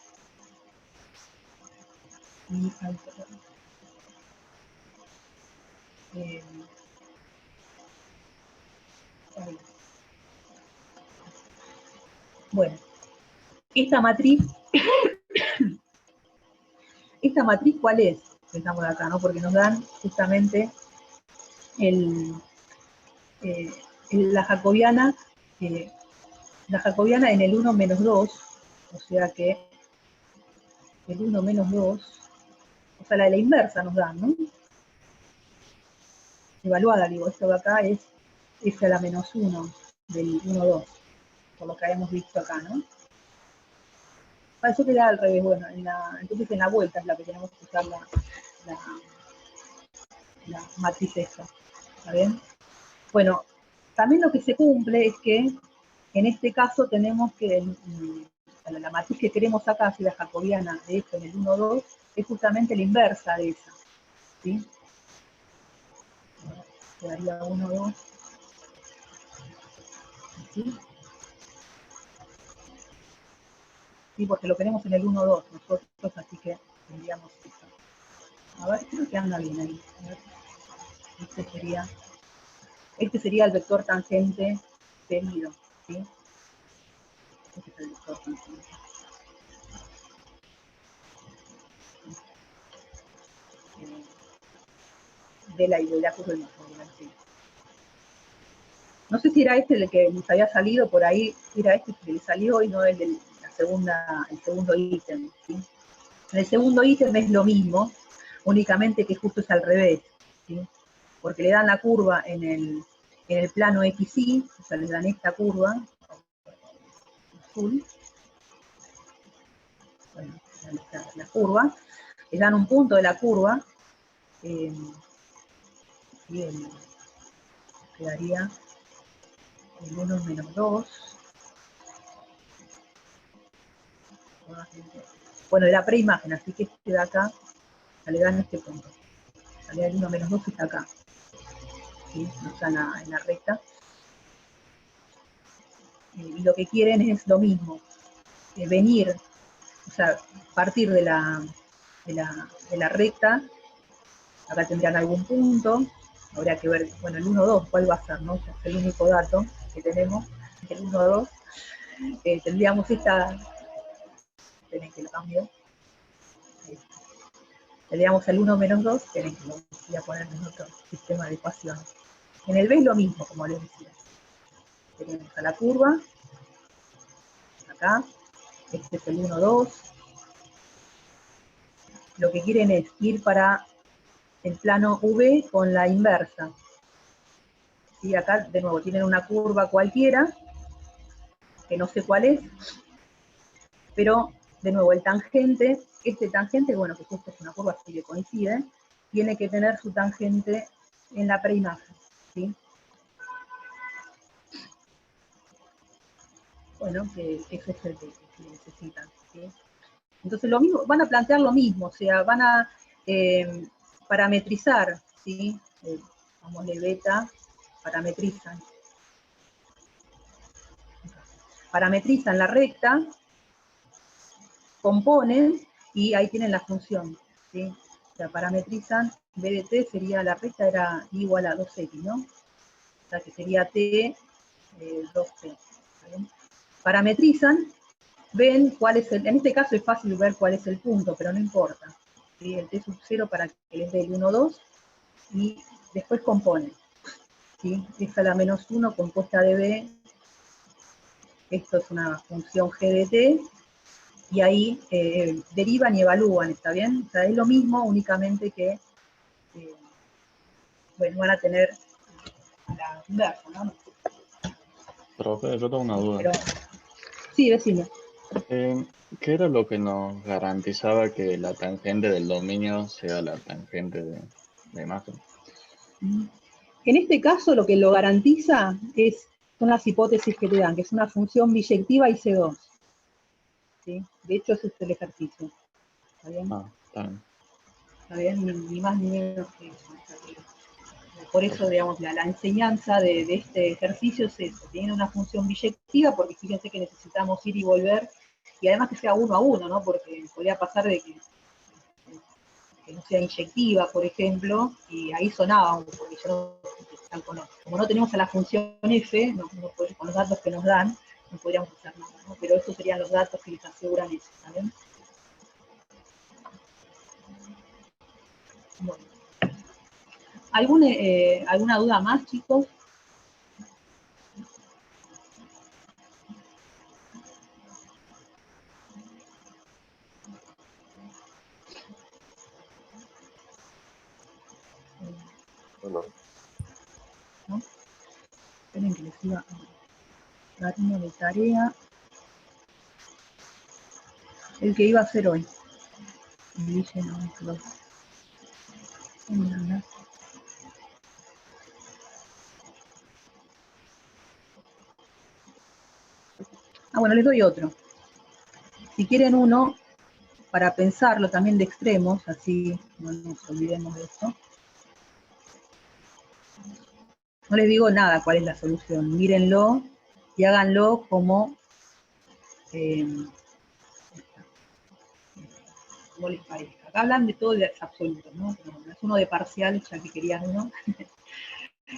Speaker 2: Y bueno, esta matriz, ¿cuál es? Pensamos acá, ¿no? Porque nos dan justamente la jacobiana en el 1 menos 2, o sea que el 1 menos 2, o sea, la inversa nos dan, ¿no? Evaluada, digo, esto de acá es f a la menos 1 del 1, 2, por lo que habíamos visto acá, ¿no? Para eso queda al revés, bueno, entonces en la vuelta es la que tenemos que usar la matriz esta, ¿está bien? Bueno, también lo que se cumple es que en este caso tenemos que la matriz que queremos acá, si la jacobiana de esto en el 1, 2, es justamente la inversa de esa, ¿sí? Quedaría 1, 2, ¿sí? Sí, porque lo queremos en el 1, 2 nosotros, así que tendríamos eso. A ver, creo que anda bien ahí. A ver. Este sería el vector tangente pedido, ¿sí? Este es el vector tangente. De la curva del sí. No sé si era este el que les había salido por ahí, era este que les salió y no el de el segundo ítem, ¿sí? En el segundo ítem es lo mismo, únicamente que justo es al revés, ¿sí? Porque le dan la curva en el plano XY, o sea, le dan esta curva, azul, bueno, la curva, le dan un punto de la curva, y quedaría el 1 menos 2, bueno, de la preimagen, así que este de acá, le dan este punto, le dan el 1 menos 2 que está acá, ¿sí? No está en la recta, y lo que quieren es lo mismo, venir, o sea, partir de la recta, acá tendrían algún punto, habría que ver, bueno, el 1, 2, ¿cuál va a ser, no? Es el único dato que tenemos, el 1, 2, tendríamos esta, esperen que lo cambio, tendríamos el 1 menos 2, esperen que lo voy a poner en otro sistema de ecuaciones. En el B es lo mismo, como les decía. Tenemos a la curva, acá, este es el 1, 2, lo que quieren es ir para el plano V con la inversa. ¿Sí? Acá, de nuevo, tienen una curva cualquiera, que no sé cuál es, pero, de nuevo, el tangente, este tangente, bueno, que justo es una curva así que coincide, tiene que tener su tangente en la preimagen, ¿sí? Bueno, que eso es el que necesitan, ¿sí? Entonces, lo mismo, van a plantear lo mismo, o sea, van a parametrizar, ¿sí? Vamos de beta, parametrizan la recta, componen y ahí tienen la función, ¿sí? O sea, parametrizan, en vez de t sería, la recta era igual a 2x, ¿no? O sea, que sería t 2t. Parametrizan, ven cuál es el, en este caso es fácil ver cuál es el punto, pero no importa. ¿Sí? El t sub 0 para que les dé el 1, 2, y después componen. ¿Sí? Esta es la menos 1 compuesta de b, esto es una función g de t, y ahí derivan y evalúan, ¿está bien? O sea, es lo mismo, únicamente que, bueno, van a tener la inversa, ¿no?
Speaker 3: Profe, yo tengo una duda.
Speaker 2: Pero, sí, decime.
Speaker 3: ¿Qué era lo que nos garantizaba que la tangente del dominio sea la tangente de la imagen?
Speaker 2: En este caso, lo que lo garantiza son las hipótesis que te dan, que es una función biyectiva y C2. ¿Sí? De hecho, ese es el ejercicio. ¿Está bien?
Speaker 3: Está bien.
Speaker 2: ¿Está bien? Ni más ni menos que eso. Por eso, digamos, la enseñanza de este ejercicio es eso. Tiene una función biyectiva, porque fíjense que necesitamos ir y volver, y además que sea 1 a 1, ¿no? Porque podría pasar de que no sea inyectiva, por ejemplo, y ahí sonaba, porque ya no, como no tenemos a la función f, con los datos que nos dan, no podríamos hacer nada, ¿no? Pero estos serían los datos que les aseguran eso, ¿saben? Bueno. ¿Alguna duda más, chicos? ¿No? Esperen que les iba a dar una de tarea. El que iba a hacer hoy. Bueno, les doy otro. Si quieren uno, para pensarlo también de extremos, así no nos olvidemos de esto. No les digo nada cuál es la solución, mírenlo y háganlo como les parezca. Acá hablan de todo de absolutos, ¿no? Pero es uno de parciales, ya que querían uno.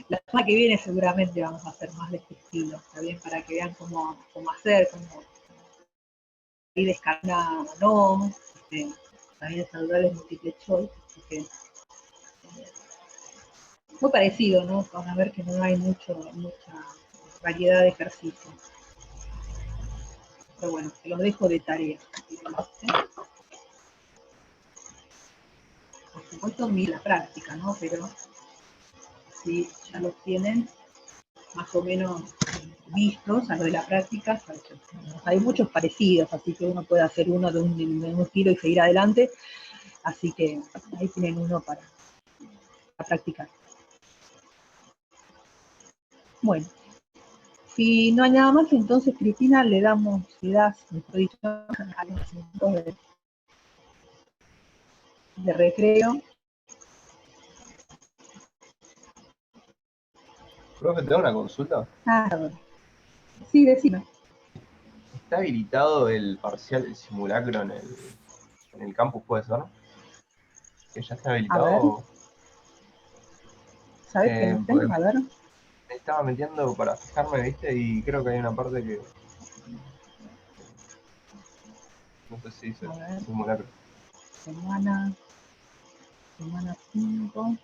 Speaker 2: La semana que viene seguramente vamos a hacer más de este estilo, ¿está bien? Para que vean cómo hacer, cómo ir descargando o no. También saludarles múltiple choice, porque muy parecido, ¿no? Van a ver que no hay mucha variedad de ejercicios. Pero bueno, se los dejo de tarea. Por supuesto, ni la práctica, ¿no? Pero si ya los tienen más o menos vistos a lo de la práctica, hay muchos parecidos, así que uno puede hacer uno de un estilo y seguir adelante. Así que ahí tienen uno para practicar. Bueno, si no hay nada más, entonces, Cristina, le das, mejor dicho, a los minutos de recreo.
Speaker 9: Profe, ¿te da una consulta?
Speaker 2: Sí, decime.
Speaker 9: ¿Está habilitado el parcial, el simulacro en el campus, puede ser? ¿Que ya está habilitado?
Speaker 2: ¿Sabes que no tengo? A ver.
Speaker 9: Me estaba metiendo para fijarme, ¿viste? Y creo que hay una parte que... No sé si dice simulacro.
Speaker 2: Semana 5.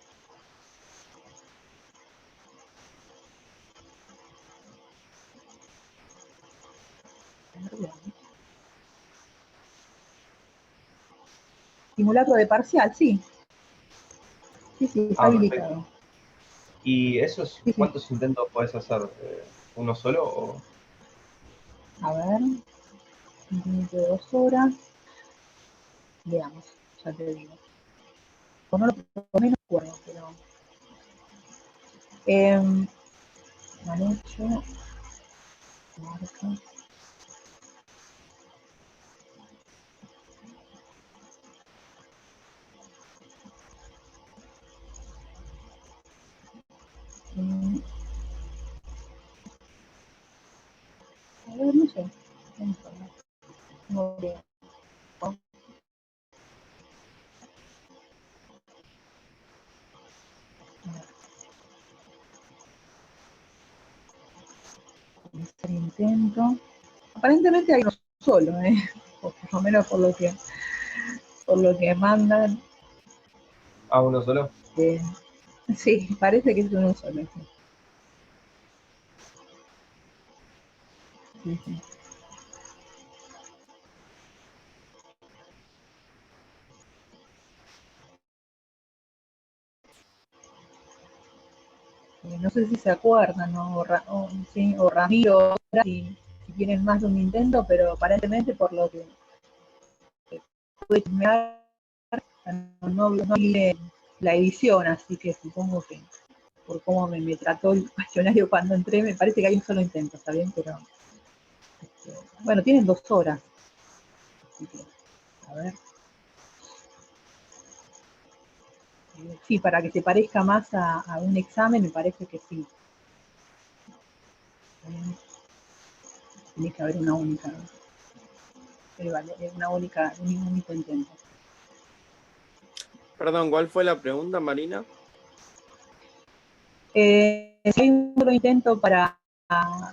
Speaker 2: Simulacro de parcial, sí. Sí, está habilitado.
Speaker 9: Perfecto. ¿Y esos cuántos intentos podés hacer? ¿Uno solo o...?
Speaker 2: A ver, un minuto de 2 horas. Veamos, ya te digo. No lo menos acuerdo, pero... han hecho... Marca. A ver, no sé. No veo. Tercer intento. Aparentemente hay uno solo, o por lo menos por lo que mandan.
Speaker 9: Ah, uno solo.
Speaker 2: Sí, parece que es uno solo. Sí, sí. No sé si se acuerdan, ¿no? Sí, o Ramiro, si tienen más de un intento, pero aparentemente por lo que pude chismear, no vi la edición, así que supongo que por cómo me trató el cuestionario cuando entré, me parece que hay un solo intento, ¿está bien? Pero bueno, tienen 2 horas. Así que, a ver. Sí, para que se parezca más a un examen, me parece que sí. Tiene que haber una única, un único intento.
Speaker 5: Perdón, ¿cuál fue la pregunta, Marina?
Speaker 2: Si hay un solo intento para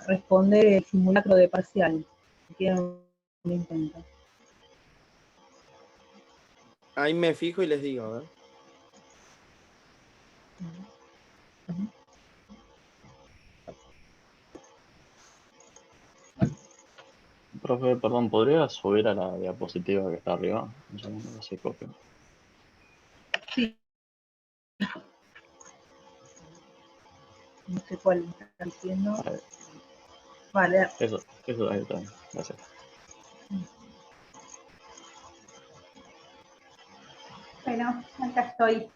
Speaker 2: responder el simulacro de parcial. Tiene un intento.
Speaker 5: Ahí me fijo y les digo, a ver.
Speaker 3: Profe, perdón, ¿podría subir a la diapositiva que está arriba? Un segundo, así copio.
Speaker 2: Sí. No sé cuál está diciendo. Vale.
Speaker 3: Eso, ahí está. Gracias.
Speaker 1: Bueno, acá estoy.